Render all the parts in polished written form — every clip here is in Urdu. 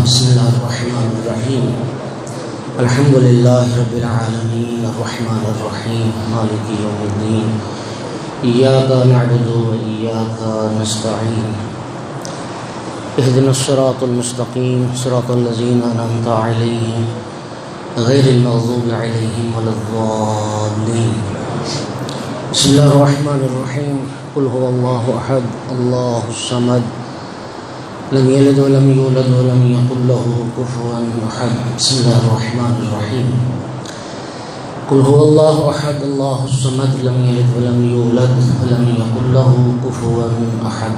بسم الله الرحمن الرحيم الحمد لله رب العالمين الرحمن الرحيم مالك يوم الدين إياك نعبد وإياك نستعين اهدنا الصراط المستقيم صراط الذين أنعمت عليهم غير المغضوب عليهم ولا الضالين بسم الله الرحمن الرحيم قل هو الله أحد الله الصمد لم يلد ولم يولد ولم يكن له كفوا أحد بسم الله الرحمن الرحيم قل هو الله أحد الله الصمد لم يلد ولم يولد ولم يكن له كفوا أحد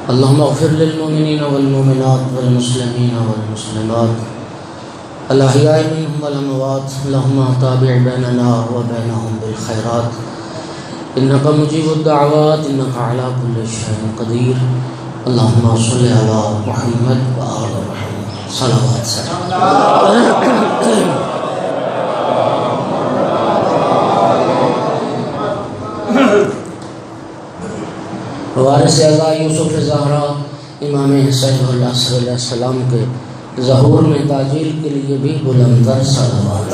اللهم اغفر للمؤمنين والمؤمنات والمسلمين والمسلمات الأحياء منهم والأموات اللهم تابع بيننا وبينهم بالخيرات إنك مجيب الدعوات إنك على كل شيء قدير اللهم صل على محمد وآل محمد صلوات سلام وارث اعزا یوسف زہرا امام حسین علیہ السلام کے ظہور میں تعجیل کے لیے بھی بلندر صلوات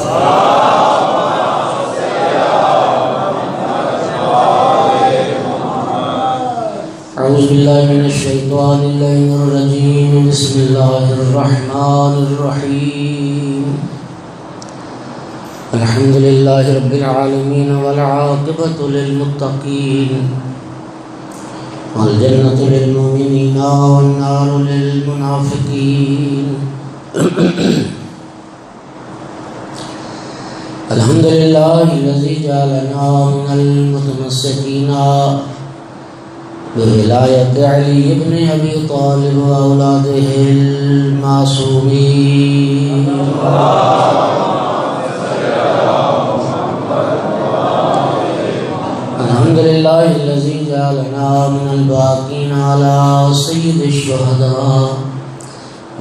اعوذ باللہ من الشیطان الرجیم بسم اللہ الرحمن الرحیم الحمد للہ رب العالمین والعاقبۃ للمتقین والجنة للمؤمنین والنار للمنافقین الحمد للہ الذی جعلنا من المتمسکین بولایت علی ابن ابی طالب واولاده المعصومین الحمد للہ الذی جعلنا من الباقین علی سید الشہداء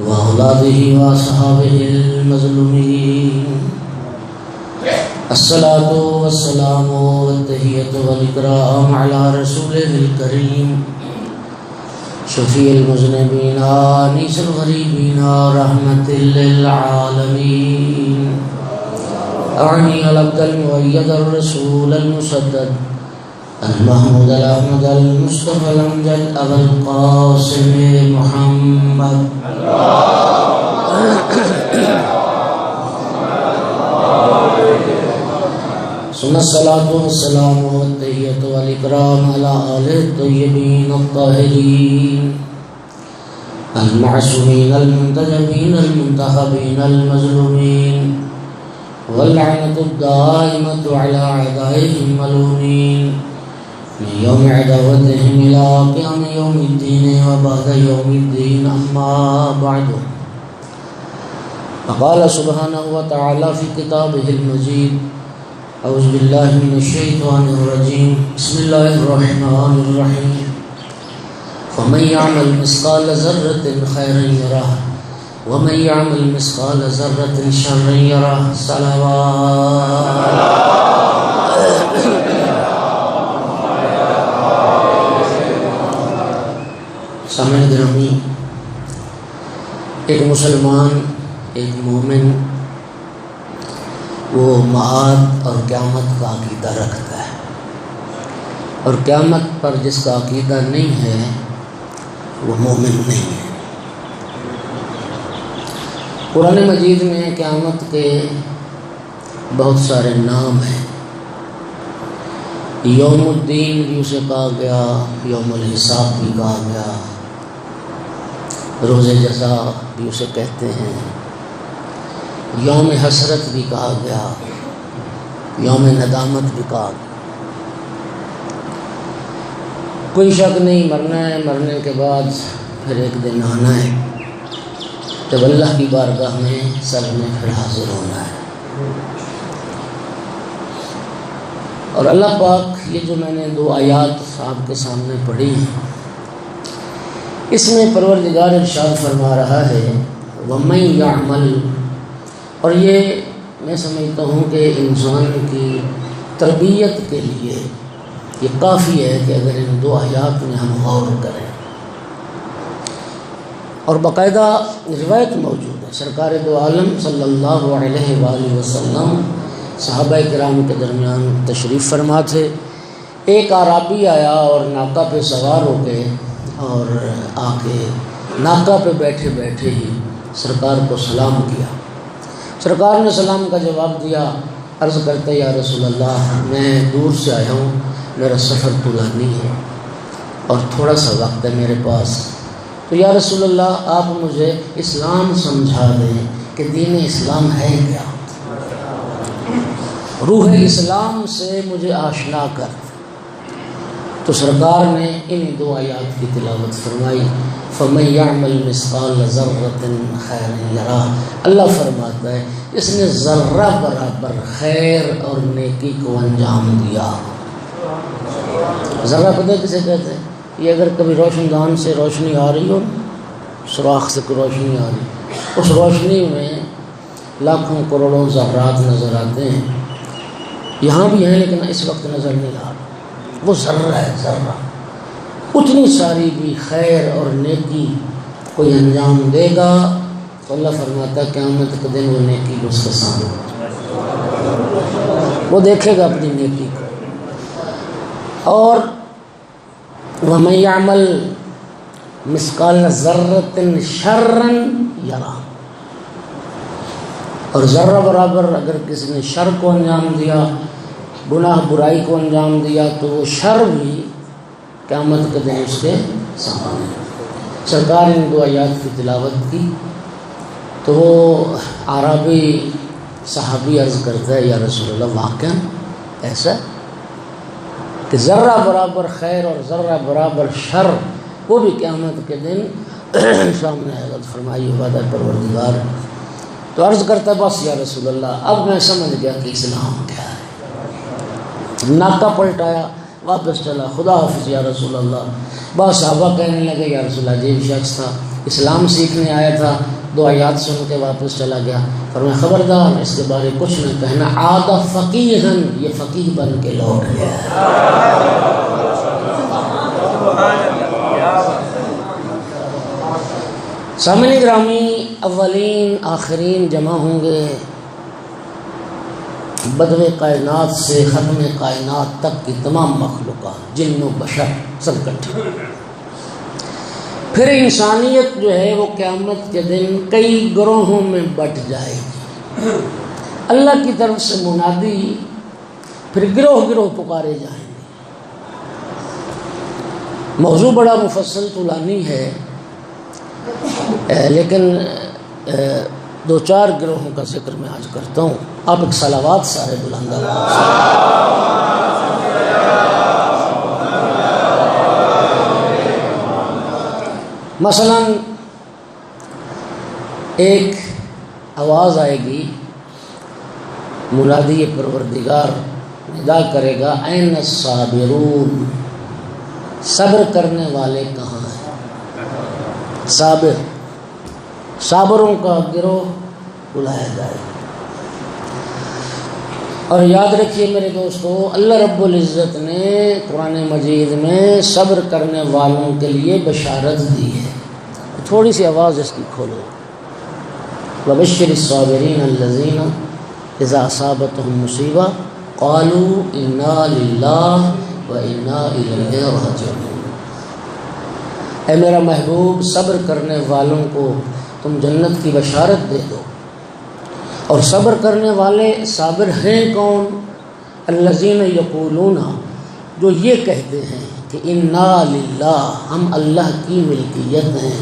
واولاده واصحابه المظلومین الصلاة والسلام والتحیۃ والاکرام علی رسولہ الکریم شفیع المذنبین انیس الغریبین رحمت للعالمین اعنی العبد المؤید الرسول المسدد المحمود الاحمد المصطفى الامجد ابا القاسم محمد ثم الصلاة والسلام والتحیۃ والاکرام علی آلہ الطیبین الطاہرین المعصومین المنتجبین المنتخبین المظلومین واللعنة الدائمة على أعدائهم الملعونين من يوم عداوتهم إلى قيام يوم الدين وبعد يوم الدين أما بعد فقال سبحانه وتعالى في كتابه المجيد أعوذ بالله من الشيطان الرجيم بسم الله الرحمن الرحيم فمن يعمل مثقال ذرة خيرا يره ومن يعمل مثقال ذرة شرا يره سامعین گرامی، ایک مسلمان، ایک مومن وہ معاد اور قیامت کا عقیدہ رکھتا ہے، اور قیامت پر جس کا عقیدہ نہیں ہے وہ مومن نہیں ہے۔ قرآن مجید میں قیامت کے بہت سارے نام ہیں۔ یوم الدین بھی اسے کہا گیا، یوم الحساب بھی کہا گیا، روز جزا بھی اسے کہتے ہیں، یوم حسرت بھی کہا گیا، یوم ندامت بھی کہا گیا۔ کوئی شک نہیں، مرنا ہے، مرنے کے بعد پھر ایک دن آنا ہے جب اللہ کی بارگاہ میں سب نے پھر حاضر ہونا ہے۔ اور اللہ پاک یہ جو میں نے 2 آیات آپ کے سامنے پڑھی ہیں، اس میں پروردگار ارشاد فرما رہا ہے وَمَن يَعْمَلْ، اور یہ میں سمجھتا ہوں کہ انسان کی تربیت کے لیے یہ کافی ہے کہ اگر ان 2 آیات میں ہم غور کریں اور باقاعدہ روایت موجود ہے، سرکار دو عالم صلی اللہ علیہ وآلہ وسلم صحابہ کرام کے درمیان تشریف فرما تھے۔ ایک اعرابی آیا اور ناکہ پہ سوار ہو گئے اور آ کے ناکہ پہ بیٹھے بیٹھے ہی سرکار کو سلام کیا۔ سرکار نے سلام کا جواب دیا، عرض کرتے یا رسول اللہ میں دور سے آیا ہوں، میرا سفر طولانی ہے اور تھوڑا سا وقت ہے میرے پاس، تو یا رسول اللہ آپ مجھے اسلام سمجھا دیں کہ دین اسلام ہے کیا، روح اسلام سے مجھے آشنا کر۔ تو سرکار نے ان دو آیات کی تلاوت فرمائی، فَمَن يَعْمَلْ مِثْقَالَ ذَرَّةٍ خَيْرًا يَرَهُ۔ اللہ فرماتا ہے اس نے ذرہ برابر خیر اور نیکی کو انجام دیا۔ ذرہ پتہ کسے کہتے ہیں؟ یہ اگر کبھی روشن دان سے روشنی آ رہی ہو، سوراخ سے کوئی روشنی آ رہی، اس روشنی میں لاکھوں کروڑوں ذرات نظر آتے ہیں، یہاں بھی ہیں لیکن اس وقت نظر نہیں آ رہا، وہ ذرہ ہے، ذرہ اتنی ساری بھی خیر اور نیکی کوئی انجام دے گا تو اللہ فرماتا ہے قیامت کے دن وہ نیکی کو اس کے سامنے، وہ دیکھے گا اپنی نیکی کو۔ اور وَمَن يَعْمَلْ مِثْقَالَ ذَرَّةٍ شَرًّا يَرَهُ، اور ذرہ برابر اگر کسی نے شر کو انجام دیا، گناہ برائی کو انجام دیا، تو وہ شر بھی قیامت کے دن اس کے سامنے۔ سرکار نے دو آیات کی تلاوت کی تو وہ عربی صحابی عرض کرتا ہے یا رسول اللہ واقعا ایسا کہ ذرہ برابر خیر اور ذرہ برابر شر وہ بھی قیامت کے دن سامنے آئے گا؟ فرمائی وعدہ پروردگار۔ تو عرض کرتا ہے بس یا رسول اللہ اب میں سمجھ گیا کہ اسلام کیا ہے، ناکہ پلٹایا، واپس چلا، خدا حافظ یا رسول اللہ۔ بعض صحابہ کہنے لگے یا رسول اللہ عجیب شخص تھا، اسلام سیکھنے آیا تھا، دو آیات سن کے واپس چلا گیا۔ فرمایا خبردار اس کے بارے کچھ نہ کہنا، عاد فقیہن، یہ فقیہ بن کے لوٹ گیا۔ سامعین گرامی، اولین آخرین جمع ہوں گے، بدو کائنات سے ختم کائنات تک کی تمام مخلوقات، جن و بشر سب اکٹھے۔ پھر انسانیت جو ہے وہ قیامت کے دن کئی گروہوں میں بٹ جائے گی، اللہ کی طرف سے منادی، پھر گروہ گروہ پکارے جائیں گے۔ موضوع بڑا مفصل طولانی ہے، لیکن دو چار گروہوں کا ذکر میں آج کرتا ہوں۔ آپ ایک صلوات سارے بلند آواز مثلا ایک آواز آئے گی، منادی پروردگار ندا کرے گا این الصابرون، صبر کرنے والے کہاں ہیں؟ صابر، صابروں کا گروہ بلایا جائے گا۔ اور یاد رکھیے میرے دوستو، اللہ رب العزت نے قرآن مجید میں صبر کرنے والوں کے لیے بشارت دی ہے۔ تھوڑی سی آواز اس کی کھولو، وَبَشِّرِ الصَّابِرِينَ الَّذِينَ إِذَا أَصَابَتْهُمْ مُصِيبَةٌ قَالُوا إِنَّا لِلَّهِ وَإِنَّا إِلَيْهِ رَاجِعُونَ۔ اے میرا محبوب، صبر کرنے والوں کو تم جنت کی بشارت دے دو۔ اور صبر کرنے والے صابر ہیں کون؟ الذین یقولون، جو یہ کہتے ہیں کہ انا للہ، ہم اللہ کی ملکیت ہیں،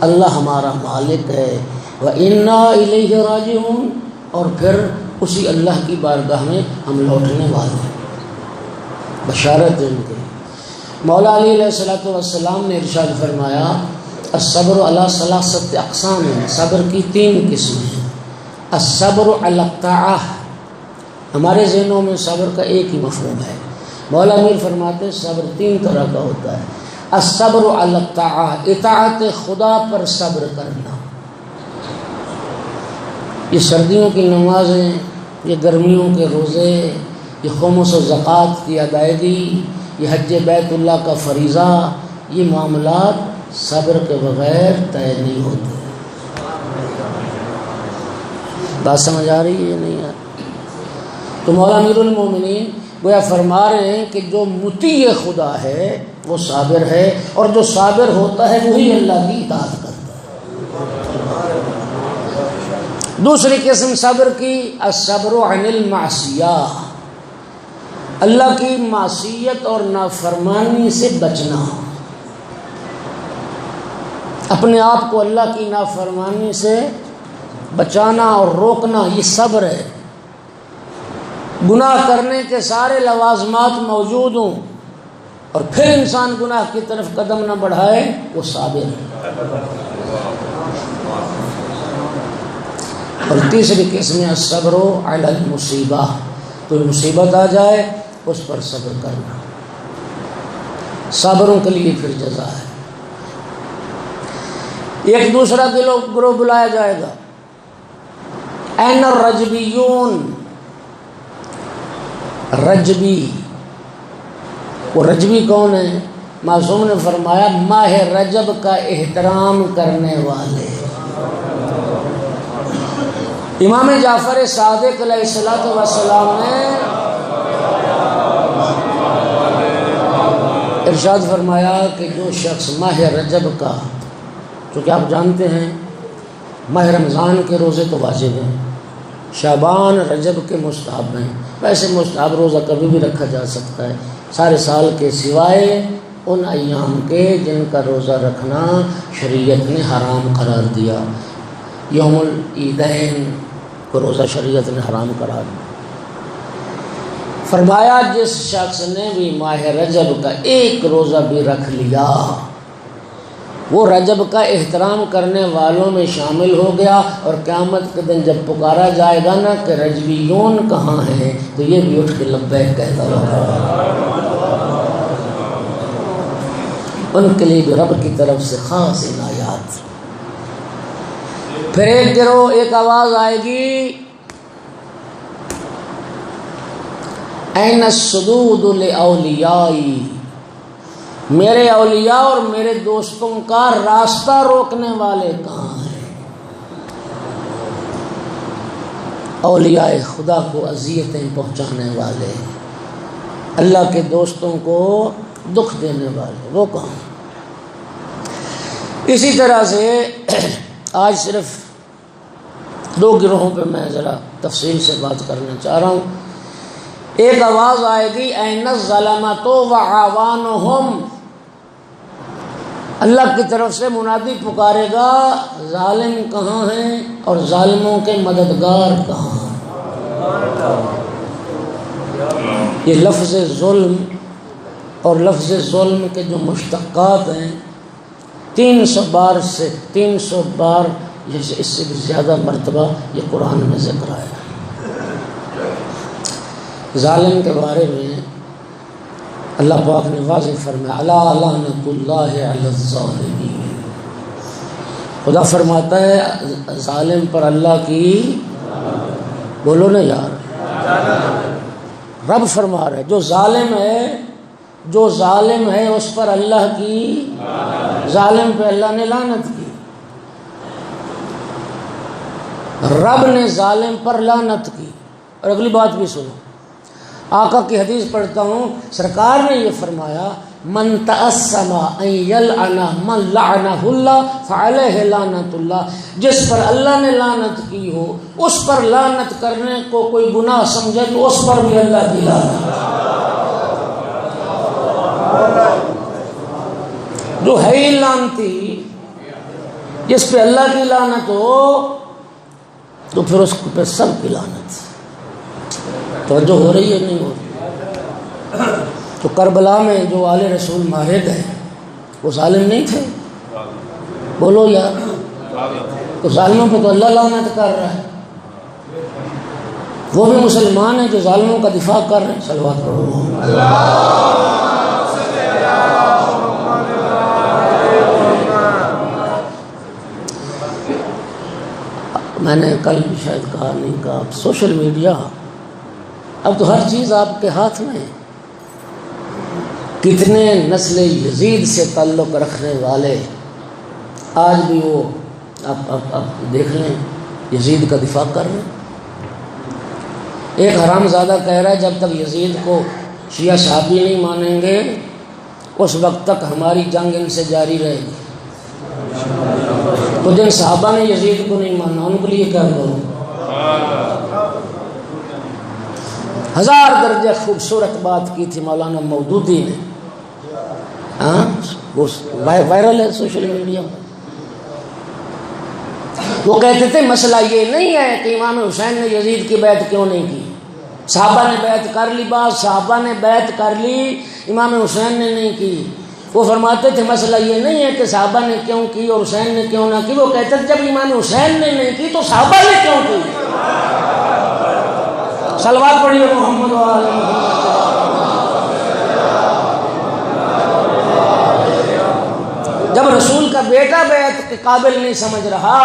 اللہ ہمارا مالک ہے، وانا الیہ راجعون، اور پھر اسی اللہ کی بارگاہ میں ہم لوٹنے والے ہیں۔ بشارت ان کے مولا علی علیہ السلام نے ارشاد فرمایا الصبر علی ثلاثۃ اقسام، صبر کی تین قسمیں ہیں۔ الصبر علی الطاعہ، ہمارے ذہنوں میں صبر کا ایک ہی مفہوم ہے، مولا میر فرماتے ہیں صبر تین طرح کا ہوتا ہے۔ الصبر علی الطاعہ، اطاعت خدا پر صبر کرنا، یہ سردیوں کی نمازیں، یہ گرمیوں کے روزے، یہ خمس و زکوٰۃ کی ادائیگی، یہ حج بیت اللہ کا فریضہ، یہ معاملات صبر کے بغیر طے نہیں ہوتے۔ بات سمجھ آ رہی ہے یا نہیں آ رہی؟ تو مولا امیر المومنین گویا فرما رہے ہیں کہ جو مطیع خدا ہے وہ صابر ہے، اور جو صابر ہوتا ہے وہی اللہ کی اطاعت کرتا ہے۔ دوسری قسم صبر کی الصبر عن المعصیہ، اللہ کی معصیت اور نافرمانی سے بچنا، اپنے آپ کو اللہ کی نافرمانی سے بچانا اور روکنا، یہ صبر ہے۔ گناہ کرنے کے سارے لوازمات موجود ہوں اور پھر انسان گناہ کی طرف قدم نہ بڑھائے، وہ صابر ہے۔ اور تیسری قسم ہے الصبر علی المصیبہ، کوئی مصیبت آ جائے اس پر صبر کرنا، صابروں کے لیے پھر جزا ہے۔ ایک دوسرا گروہ بلایا جائے گا، این الرجبیون، رجبی۔ وہ رجبی کون ہے؟ معصوم نے فرمایا ماہ رجب کا احترام کرنے والے۔ امام جعفر صادق علیہ السلام نے ارشاد فرمایا کہ جو شخص ماہ رجب کا، چونکہ آپ جانتے ہیں ماہ رمضان کے روزے تو واجب ہیں، شعبان رجب کے مستحب ہیں، ویسے مستحب روزہ کبھی بھی رکھا جا سکتا ہے سارے سال کے، سوائے ان ایام کے جن کا روزہ رکھنا شریعت نے حرام قرار دیا۔ یوم العیدین کو روزہ شریعت نے حرام قرار دیا۔ فرمایا جس شخص نے بھی ماہ رجب کا ایک روزہ بھی رکھ لیا، وہ رجب کا احترام کرنے والوں میں شامل ہو گیا، اور قیامت کے دن جب پکارا جائے گا نا کہ رجبیون کہاں ہیں، تو یہ بھی اٹھ کے لبیک کہتا ہوگا۔ ان کے لیے بھی رب کی طرف سے خاص عنایات۔ پھر ایک گروہ، ایک آواز آئے گی، این الصدود لاولیائی، میرے اولیاء اور میرے دوستوں کا راستہ روکنے والے کہاں ہیں؟ اولیاء خدا کو اذیتیں پہنچانے والے، اللہ کے دوستوں کو دکھ دینے والے، وہ کہاں ہیں؟ اسی طرح سے آج صرف دو گروہوں پہ میں ذرا تفصیل سے بات کرنا چاہ رہا ہوں۔ ایک آواز آئے گی این الظلمۃ وعوانہم، اللہ کی طرف سے منادی پکارے گا ظالم کہاں ہیں اور ظالموں کے مددگار کہاں ہیں۔ یہ لفظ ظلم اور لفظ ظلم کے جو مشتقات ہیں 300 بار اس سے بھی زیادہ مرتبہ یہ قرآن میں ذکر آیا۔ ظالم کے بارے میں اللہ پاک نے واضح فرمایا الا لعنۃ اللہ علی الظالمین، خدا فرماتا ہے ظالم پر اللہ کی، بولو نا یار، رب فرما رہا ہے جو ظالم ہے اس پر اللہ کی، ظالم پہ اللہ نے لعنت کی، رب نے ظالم پر لعنت کی۔ اور اگلی بات بھی سنو، آقا کی حدیث پڑھتا ہوں، سرکار نے یہ فرمایا من تأسم ان یلعن من لعنہ اللہ فعلیہ لعنت اللہ، جس پر اللہ نے لعنت کی ہو اس پر لعنت کرنے کو کوئی گناہ سمجھے تو اس پر بھی اللہ کی لعنت۔ جو ہے ہی لعنتی، جس پہ اللہ کی لعنت ہو تو پھر اس پہ سب کی لعنت۔ توجہ ہو رہی ہے نہیں ہو رہی؟ تو کربلا میں جو آل رسول مارے گئے وہ ظالم نہیں تھے؟ بولو یار، تو ظالموں پہ تو اللہ لعنت کر رہا ہے، وہ بھی مسلمان ہیں جو ظالموں کا دفاع کر رہے ہیں۔ صلوات پڑھو۔ میں نے کل بھی شاید کہا نہیں کہا، سوشل میڈیا اب تو ہر چیز آپ کے ہاتھ میں ہے۔ کتنے نسل یزید سے تعلق رکھنے والے آج بھی وہ اب دیکھ لیں یزید کا دفاع کر رہے ہیں۔ ایک حرام زادہ کہہ رہا ہے جب تک یزید کو شیعہ صحابی نہیں مانیں گے اس وقت تک ہماری جنگ ان سے جاری رہے گی۔ تو جن صحابہ نے یزید کو نہیں مانا ان کے لیے کیا کروں؟ 1000 درجے خوبصورت بات کی تھی مولانا مودودی نے، ہاں وہ وائرل ہے سوشل میڈیا میں۔ وہ کہتے تھے مسئلہ یہ نہیں ہے کہ امام حسین نے یزید کی بیعت کیوں نہیں کی، صحابہ نے بیعت کر لی، بعض صحابہ نے بیعت کر لی، امام حسین نے نہیں کی۔ وہ فرماتے تھے مسئلہ یہ نہیں ہے کہ صحابہ نے کیوں کی اور حسین نے کیوں نہ کی، وہ کہتے تھے جب امام حسین نے نہیں کی تو صحابہ نے کیوں کی۔ صلوات پڑھیے محمد و آل محمد۔ جب رسول کا بیٹا بیعت کے قابل نہیں سمجھ رہا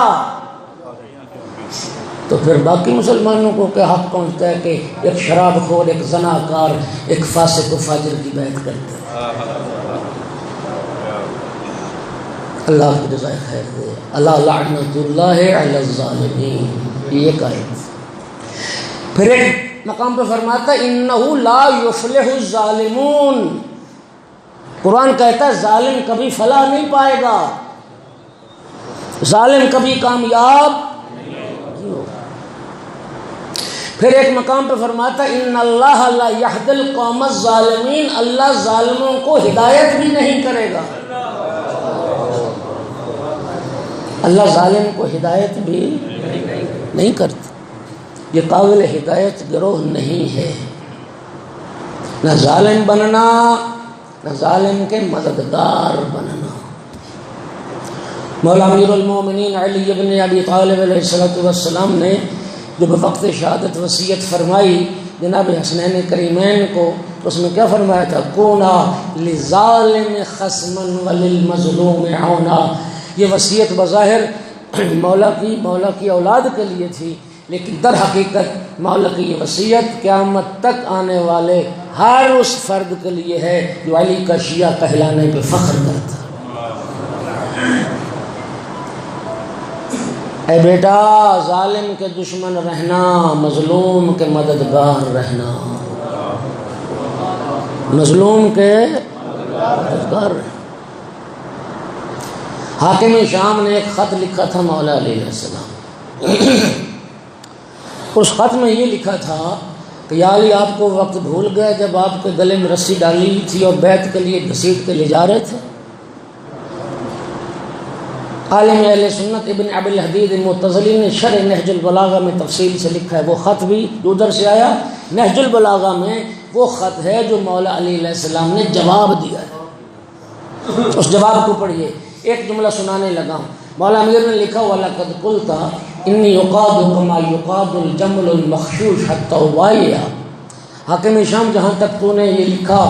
تو پھر باقی مسلمانوں کو کیا حق پہنچتا ہے کہ ایک شراب خور، ایک زناکار، ایک فاسق و فاجر کی بیعت کرتے ہیں۔ اللہ کی جزائے خیر دے۔ اللہ لعنت اللہ علی الظالمین، یہ آیت۔ پھر ایک مقام پہ فرماتا ہے انہ لا یفلح الظالمون، قرآن کہتا ہے ظالم کبھی فلاح نہیں پائے گا، ظالم کبھی کامیاب نہیں ہوگا۔ پھر ایک مقام پہ فرماتا ہے ان اللہ لا یہدی القوم الظالمین، اللہ ظالموں کو ہدایت بھی نہیں کرے گا، اللہ ظالم کو ہدایت بھی نہیں کرتا۔ یہ قابل ہدایت گروہ نہیں ہے، نہ ظالم بننا نہ ظالم کے مددگار بننا۔ مولا امیر المومنین علی بن ابی طالب علیہ السلام نے جو بوقت شہادت وصیت فرمائی جناب حسنین کریمین کو، اس میں کیا فرمایا تھا؟ کونا للظالم خصما وللمظلوم عونا۔ یہ وصیت بظاہر مولا کی اولاد کے لیے تھی، لیکن در حقیقت مولا کی یہ وصیت قیامت تک آنے والے ہر اس فرد کے لیے ہے جو علی کا شیعہ کہلانے پہ فخر کرتا۔ اے بیٹا، ظالم کے دشمن رہنا، مظلوم کے مددگار رہنا، مظلوم کے مددگار رہنا۔ حاکم شام نے ایک خط لکھا تھا مولا علیہ السلام، اس خط میں یہ لکھا تھا کہ یا علی آپ کو وقت بھول گئے جب آپ کے گلے میں رسی ڈالی تھی اور بیعت کے لیے گھسیٹ کے لے جا رہے تھے۔ عالم اہل سنت ابن ابی الحدید معتزلی نے شرح نہج البلاغہ میں تفصیل سے لکھا ہے، وہ خط بھی ادھر سے آیا۔ نہج البلاغہ میں وہ خط ہے جو مولا علی علیہ السلام نے جواب دیا ہے، اس جواب کو پڑھیے۔ ایک جملہ سنانے لگا ہوں۔ مولا امیر نے لکھا وَلَقَدْ قُلْتَ إِنِّي يُقَادُ كَمَا يُقَادُ الْجَمْلُ الْمَخْشُوشُ حَتَّى أُوَائِيَ۔ حاکم شام جہاں تک تو نے یہ لکھا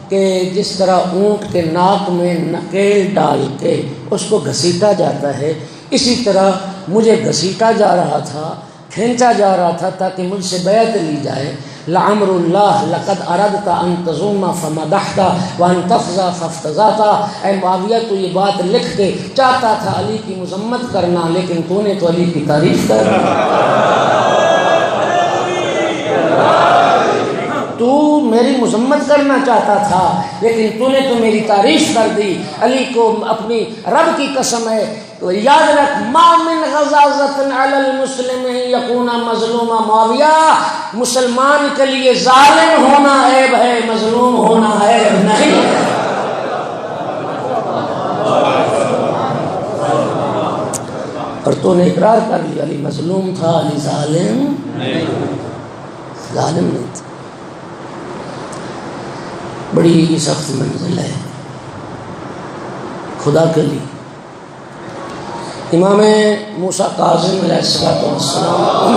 کہ جس طرح اونٹ کے ناک میں نکیل ڈال کے اس کو گھسیٹا جاتا ہے، اسی طرح مجھے گھسیٹا جا رہا تھا، کھینچا جا رہا تھا تاکہ مجھ سے بیعت لی جائے۔ لعمر اللہ لقد اردت ان تزوم فمدحت وان تفزع فافتضعت۔ اے معاویہ تو یہ بات لکھ کے چاہتا تھا علی کی مذمت کرنا، لیکن تو نے تو علی کی تعریف کر تو میری مذمت کرنا چاہتا تھا لیکن تو نے تو میری تعریف کر دی۔ علی کو اپنی رب کی قسم ہے، یاد رکھ ما من غزازت علی المسلم یکون مظلوما۔ معاویہ، مسلمان کے لیے ظالم ہونا عیب ہے، مظلوم ہونا عیب نہیں۔ اور تو نے اقرار کر لیا علی مظلوم تھا، علی ظالم نہیں تھا۔ بڑی سخت منزل ہے خدا کے لیے۔ امام موسیٰ کاظم علیہ السلام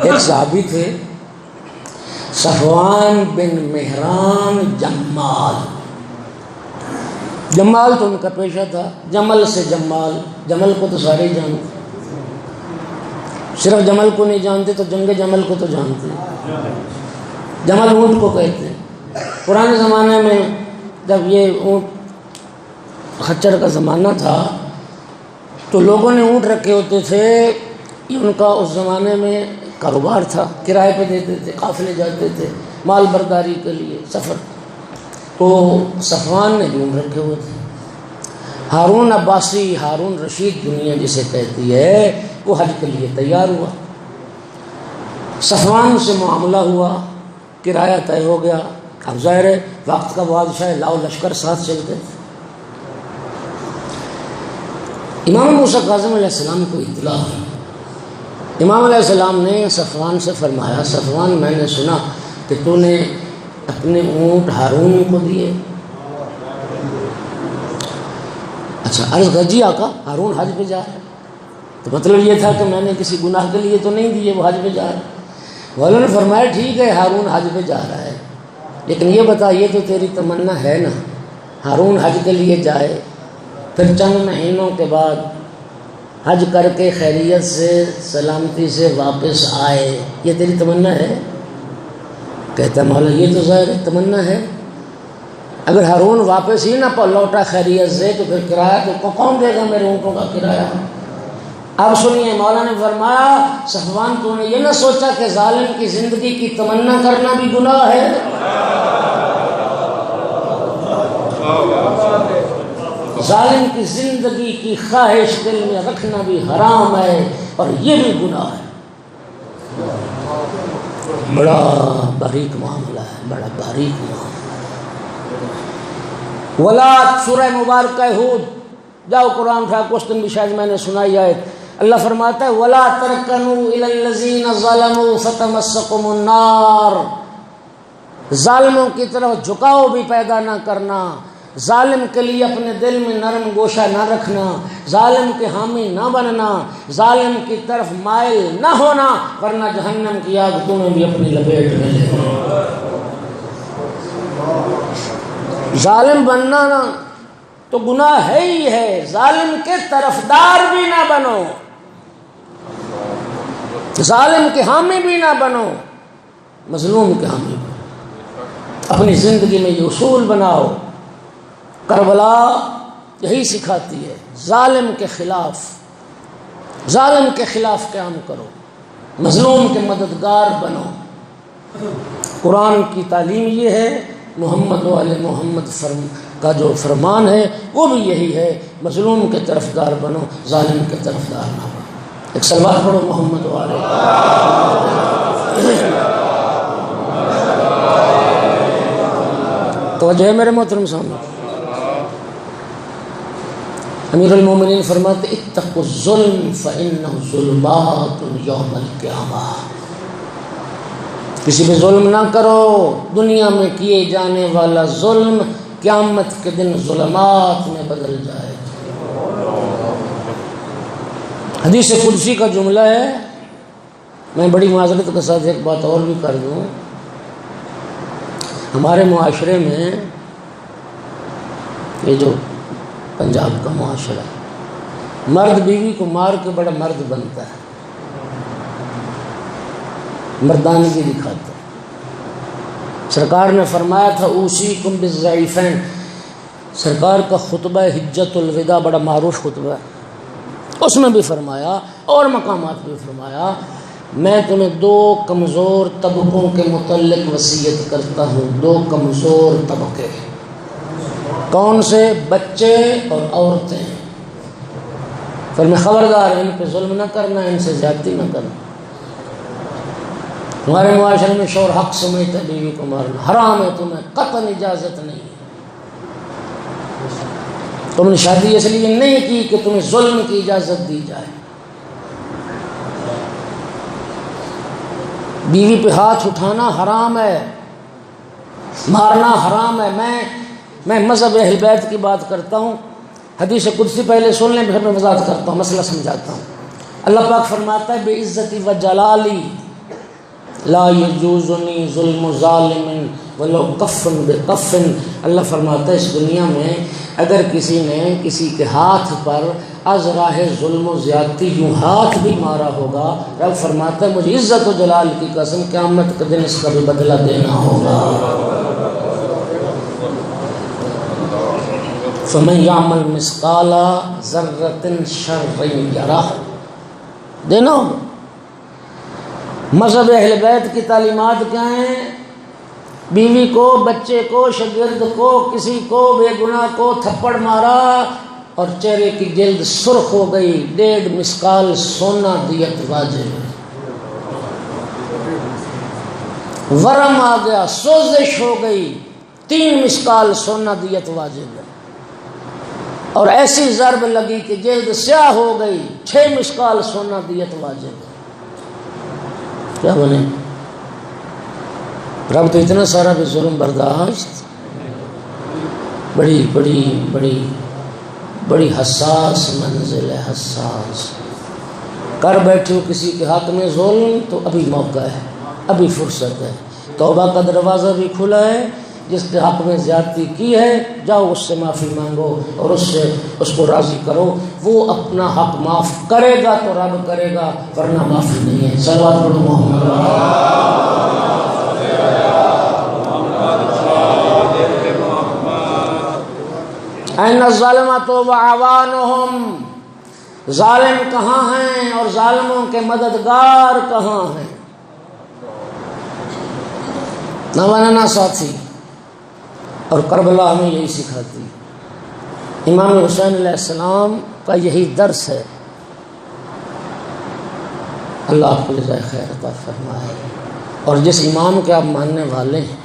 ایک صحابی تھے صفوان بن مہران جمال۔ جمال تو ان کا پیشہ تھا، جمل سے جمال، جمل کو تو سارے جانتے، صرف جمل کو نہیں جانتے تو جنگ جمل کو تو جانتے۔ جمل اونٹ کو کہتے ہیں۔ پرانے زمانے میں جب یہ اونٹ خچر کا زمانہ تھا تو لوگوں نے اونٹ رکھے ہوتے تھے، یہ ان کا اس زمانے میں کاروبار تھا، کرائے پہ دیتے تھے، قافلے جاتے تھے مال برداری کے لیے سفر۔ تو صفوان نے بھی اونٹ رکھے ہوئے تھے۔ ہارون عباسی، ہارون رشید دنیا جسے کہتی ہے، وہ حج کے لیے تیار ہوا، صفوان سے معاملہ ہوا، کرایہ طے ہو گیا۔ اب ظاہر ہے وقت کا بادشاہ، لاؤ لشکر ساتھ چلتے تھے۔ امام موسیٰ کاظم علیہ السلام کو اطلاع ہوئی، امام علیہ السلام نے صفوان سے فرمایا، صفوان میں نے سنا کہ تو نے اپنے اونٹ ہارون کو دیے۔ اچھا، عرض گجی آقا ہارون حج پہ جا رہا ہے، تو مطلب یہ تھا کہ میں نے کسی گناہ کے لیے تو نہیں دیے، وہ حج پہ جا رہا ہے۔ والوں نے فرمایا ٹھیک ہے ہارون حج پہ جا رہا ہے، لیکن یہ بتا یہ تو تیری تمنا ہے نا ہارون حج کے لیے جائے، پھر چند مہینوں کے بعد حج کر کے خیریت سے سلامتی سے واپس آئے، یہ تیری تمنا ہے؟ کہتا مولا یہ تو ظاہر تمنا ہے، اگر ہارون واپس ہی نہ لوٹا خیریت سے تو پھر کرایہ تو کون دے گا میرے اونٹوں کا کرایہ؟ اب سنیے، مولا نے فرمایا صفوان تو نے یہ نہ سوچا کہ ظالم کی زندگی کی تمنا کرنا بھی گناہ ہے؟ ظالم کی زندگی کی خواہش دل میں رکھنا بھی حرام ہے اور یہ بھی گناہ ہے۔ بڑا باریک معاملہ ہے، بڑا باریک معاملہ۔ ولاد سورہ مبارکہ ہود، جاؤ قرآن تھا کچھ دن بھی شاید میں نے سنائی آیت، اللہ فرماتا ہے وَلَا تَرْكَنُوا إِلَى الَّذِينَ ظَلَمُوا فَتَمَسَّكُمُ النَّارُ، ظالموں کی طرف جھکاؤ بھی پیدا نہ کرنا، ظالم کے لیے اپنے دل میں نرم گوشہ نہ رکھنا، ظالم کے حامی نہ بننا، ظالم کی طرف مائل نہ ہونا، ورنہ جہنم کی آگ تمہیں بھی اپنی لپیٹ میں لے گی۔ ظالم بننا نا تو گناہ ہے ہی ہے، ظالم کے طرفدار بھی نہ بنو، ظالم کے حامی بھی نہ بنو، مظلوم کے حامی بنو۔ اپنی زندگی میں یہ اصول بناؤ، کربلا یہی سکھاتی ہے، ظالم کے خلاف قیام کرو، مظلوم کے مددگار بنو۔ قرآن کی تعلیم یہ ہے، محمد و آل محمد کا جو فرمان ہے وہ بھی یہی ہے، مظلوم کے طرفدار بنو، ظالم کے طرفدار نہ بنو۔ ایک صلوات پڑھو محمد و آل توجہ ہے میرے محترم سامنے۔ امیر المومنین فرماتے اتقوا الظلم فإنہ ظلمات یوم القیامہ، کسی پہ ظلم نہ کرو، دنیا میں کیے جانے والا ظلم قیامت کے دن ظلمات میں بدل جائے۔ حدیث قدسی کا جملہ ہے، میں بڑی معذرت کے ساتھ ایک بات اور بھی کر دوں، ہمارے معاشرے میں یہ جو پنجاب کا معاشرہ، مرد بیوی کو مار کے بڑا مرد بنتا ہے، مردانگی دکھاتا ہے۔ سرکار نے فرمایا تھا اوصیکم بالضعیفین، سرکار کا خطبہ حجت الوداع بڑا معروف خطبہ ہے، اس میں بھی فرمایا اور مقامات بھی فرمایا میں تمہیں دو کمزور طبقوں کے متعلق وصیت کرتا ہوں، دو کمزور طبقے، کون سے؟ بچے اور عورتیں۔ پھر میں خبردار ان پہ ظلم نہ کرنا، ان سے زیادتی نہ کرنا۔ ہمارے معاشرے میں شوہر حق سمجھتا ہے بیوی کو مارنا حرام ہے، تمہیں قطعاً اجازت نہیں ہے، تم نے شادی اس لیے نہیں کی کہ تمہیں ظلم کی اجازت دی جائے۔ بیوی پہ ہاتھ اٹھانا حرام ہے، مارنا حرام ہے۔ میں مذہب اہل بیت کی بات کرتا ہوں، حدیث قدسی پہلے سن لیں پھر میں وضاحت کرتا ہوں، مسئلہ سمجھاتا ہوں۔ اللہ پاک فرماتا ہے بے عزتی و جلالی لا یجوزنی ظلم ظالم ولو کفن بکفن، اللہ فرماتا ہے اس دنیا میں اگر کسی نے کسی کے ہاتھ پر از راہ ظلم و زیادتی یوں ہاتھ بھی مارا ہوگا، رب فرماتا ہے مجھے عزت و جلال کی قسم قیامت کے دن اس کا بھی بدلہ دینا ہوگا۔ فمن یعمل مثقال ذرۃ شرا یرہ. دینا مذہب اہل بیت کی تعلیمات کیا ہیں؟ بیوی کو، بچے کو، شاگرد کو، کسی کو بے گناہ کو تھپڑ مارا اور چہرے کی جلد سرخ ہو گئی، 1.5 مسکال سونا دیت واجب. ورم آ گیا، سوزش ہو گئی، 3 مسکال سونا دیت واجب. اور ایسی ضرب لگی کہ جلد سیاہ ہو گئی، 6 مسکال سونا دیت واجب. کیا بنے؟ رب تو اتنا سارا بھی ظلم برداشت. بڑی بڑی بڑی بڑی حساس منزل ہے، حساس. کر بیٹھے ہو کسی کے حق میں ظلم تو ابھی موقع ہے، ابھی فرصت ہے. توبہ کا دروازہ بھی کھلا ہے. جس کے حق میں زیادتی کی ہے جاؤ اس سے معافی مانگو اور اس کو راضی کرو. وہ اپنا حق معاف کرے گا تو رب کرے گا، ورنہ معافی نہیں ہے. صلوات پڑھو محمد. این الظالمۃ واعوانہم، ظالم کہاں ہیں اور ظالموں کے مددگار کہاں ہیں؟ نہ بنانا ساتھی. اور کربلا ہمیں یہی سکھاتی. امام حسین علیہ السلام کا یہی درس ہے. اللہ آپ کو جزائے خیر عطا فرمائے. اور جس امام کے آپ ماننے والے ہیں،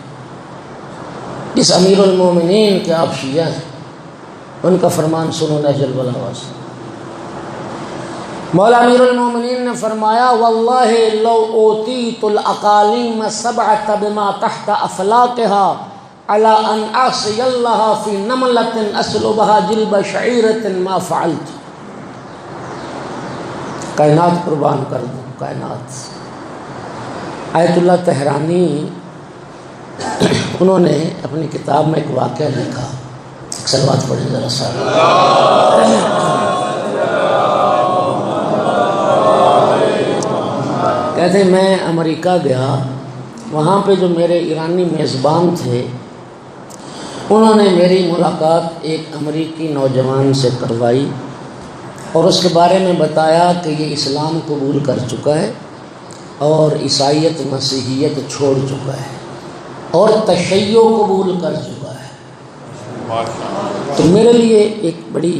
جس امیر المومنین کے آپ شیعہ ہیں، ان کا فرمان سنو نہج البلاغہ سے. مولا امیر المومنین نے فرمایا واللہ لو اوتیت الاقالیم سبعۃ بما تحت افلاکها علی ان اعصی اللہ فی نملۃ اسلبها جلب شعیرۃ ما فعلت. کائنات قربان کر دوں، کائنات. آیت اللہ تہرانی انہوں نے اپنی کتاب میں ایک واقعہ لکھا. صلوات پڑھیں ذرا سا. کہتے میں امریکہ گیا، وہاں پہ جو میرے ایرانی میزبان تھے انہوں نے میری ملاقات ایک امریکی نوجوان سے کروائی اور اس کے بارے میں بتایا کہ یہ اسلام قبول کر چکا ہے اور عیسائیت مسیحیت چھوڑ چکا ہے اور تشیع قبول کر چکا ہے. تو میرے لیے ایک بڑی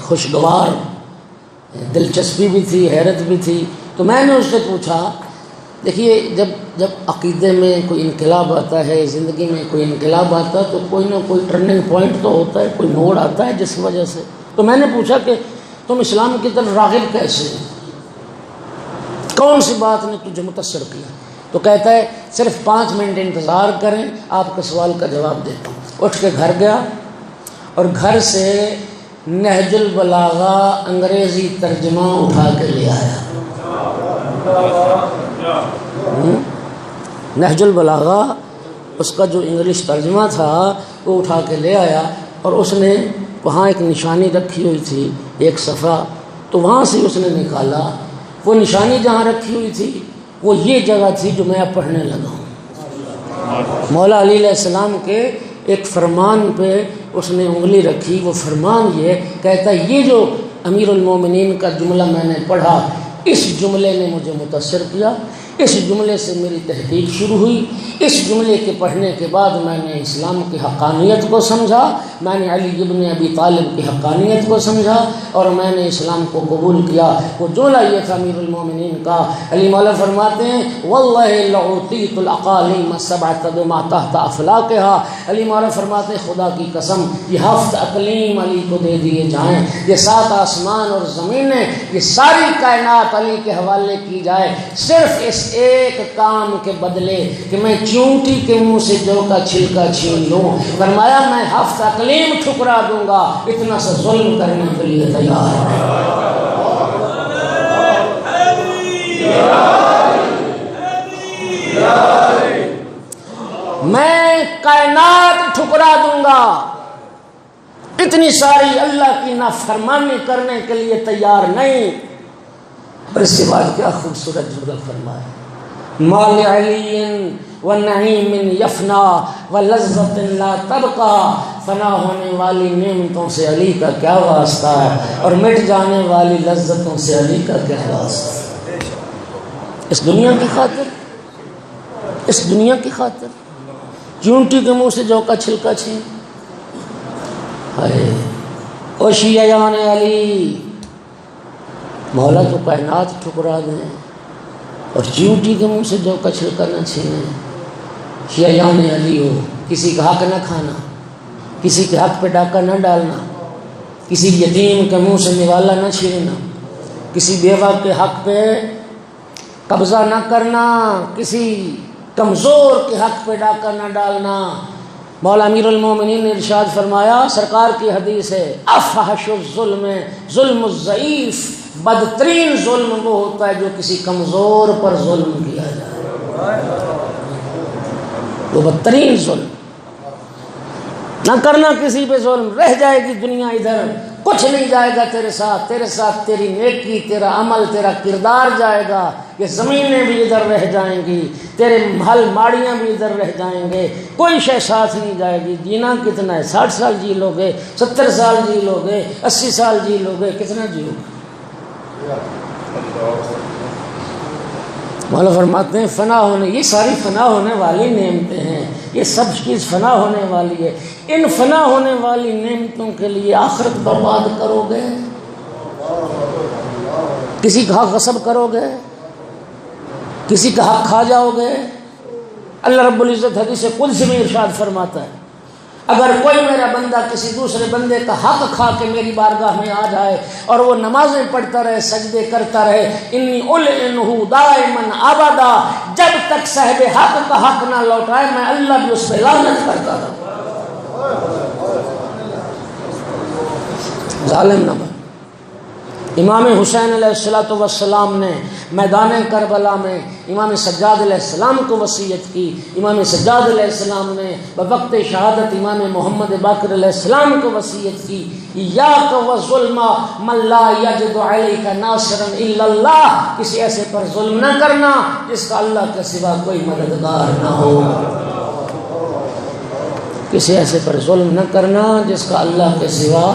خوشگوار دلچسپی بھی تھی، حیرت بھی تھی. تو میں نے اس سے پوچھا، دیکھیے جب عقیدے میں کوئی انقلاب آتا ہے، زندگی میں کوئی انقلاب آتا ہے تو کوئی نہ کوئی ٹرننگ پوائنٹ تو ہوتا ہے، کوئی موڑ آتا ہے جس وجہ سے. تو میں نے پوچھا کہ تم اسلام کی طرف راغب کیسے؟ کون سی بات نے تجھے متاثر کیا؟ تو کہتا ہے صرف 5 منٹ انتظار کریں، آپ کے سوال کا جواب دیتا ہوں. اٹھ کے گھر گیا اور گھر سے نہج البلاغہ انگریزی ترجمہ اٹھا کے لے آیا. نہج البلاغہ اس کا جو انگلش ترجمہ تھا وہ اٹھا کے لے آیا اور اس نے وہاں ایک نشانی رکھی ہوئی تھی، ایک صفحہ، تو وہاں سے اس نے نکالا. وہ نشانی جہاں رکھی ہوئی تھی وہ یہ جگہ تھی جو میں اب پڑھنے لگا ہوں. مولا علی علیہ السلام کے ایک فرمان پہ اس نے انگلی رکھی. وہ فرمان یہ کہتا ہے یہ جو امیر المومنین کا جملہ میں نے پڑھا، اس جملے نے مجھے متاثر کیا، اس جملے سے میری تحقیق شروع ہوئی. اس جملے کے پڑھنے کے بعد میں نے اسلام کی حقانیت کو سمجھا، میں نے علی ابن ابی طالب کی حقانیت کو سمجھا اور میں نے اسلام کو قبول کیا. وہ جملہ یہ تھا امیر المومنین کا. علی مولا فرماتے ہیں واللہ لعطیت الاقالیم سبعۃ بما تحت افلاکها. علی مولا فرماتے ہیں خدا کی قسم یہ 7 اقلیم علی کو دے دیے جائیں، یہ 7 آسمان اور زمینیں، یہ ساری کائنات علی کے حوالے کی جائے صرف اس ایک کام کے بدلے کہ میں چونٹی کے منہ سے جو کا چھلکا چھین لوں. فرمایا میں 7 اقلیم ٹھکرا دوں گا، اتنا سا ظلم کرنے کے لیے تیار ہے. میں کائنات ٹھکرا دوں گا، اتنی ساری اللہ کی نافرمانی کرنے کے لیے تیار نہیں. اور اس کے بعد کیا خوبصورت جملہ فرمایا، مال علی ونعیم یفنا ولذۃ لا تبقى فنا ہونے والی نعمتوں سے علی کا کیا واسطہ ہے، اور مٹ جانے والی لذتوں سے علی کا کیا واسطہ ہے۔ اس دنیا کی خاطر، اس دنیا کی خاطر چونٹی کے منہ سے جو کا چھلکا چھین، ہائے او شیعان علی، مولا تو کائنات ٹھکرا دیں اور چونٹی کے منہ سے جو کا چھلکا نہ چھینے۔ شیعان علی ہو، کسی کا حق نہ کھانا، کسی کے حق پہ ڈاکہ نہ ڈالنا، کسی یتیم کے منہ سے نوالا نہ چھیننا، کسی بیوہ کے حق پہ قبضہ نہ کرنا، کسی کمزور کے حق پہ ڈاکہ نہ ڈالنا۔ مولا امیر المومنین نے ارشاد فرمایا، سرکار کی حدیث ہے، افحش الظلم ظلم الضعیف، بدترین ظلم وہ ہوتا ہے جو کسی کمزور پر ظلم کیا جائے، وہ بدترین ظلم۔ نہ کرنا کسی پہ ظلم، رہ جائے گی دنیا ادھر، کچھ نہیں جائے گا تیرے ساتھ تیری نیکی، تیرا عمل، تیرا کردار جائے گا، یہ زمینیں بھی ادھر رہ جائیں گی، تیرے محل ماڑیاں بھی ادھر رہ جائیں گے، کوئی شے ساتھ نہیں جائے گی۔ جینا کتنا ہے، 60 سال جی لو گے، 70 سال جی لو گے، 80 سال جی لو گے، کتنا جیو گے؟ مولا فرماتے ہیں فنا ہونے، یہ ساری فنا ہونے والی نعمتیں ہیں، یہ سب چیز فنا ہونے والی ہے، ان فنا ہونے والی نعمتوں کے لیے آخرت برباد کرو گے، کسی کا حق غصب کرو گے، کسی کا حق کھا جاؤ گے۔ اللہ رب العزت حدیث قدسی میں ارشاد فرماتا ہے، اگر کوئی میرا بندہ کسی دوسرے بندے کا حق کھا کے میری بارگاہ میں آ جائے اور وہ نمازیں پڑھتا رہے، سجدے کرتا رہے، انی العنہ دائما ابدا، جب تک صاحب حق کا حق نہ لوٹائے میں اللہ بھی اس پہ لعنت کرتا رہا، ظالم نہ بن۔ امام حسین علیہ السلام نے میدان کربلا میں امام سجاد علیہ السلام کو وصیت کی، امام سجاد علیہ السلام نے بوقت شہادت امام محمد باقر علیہ السلام کو وصیت کی، ایاک والظلم من لا یجد علیک ناصرا الا اللہ، کسی ایسے پر ظلم نہ کرنا جس کا اللہ کے سوا کوئی مددگار نہ ہو، کسی ایسے پر ظلم نہ کرنا جس کا اللہ کے سوا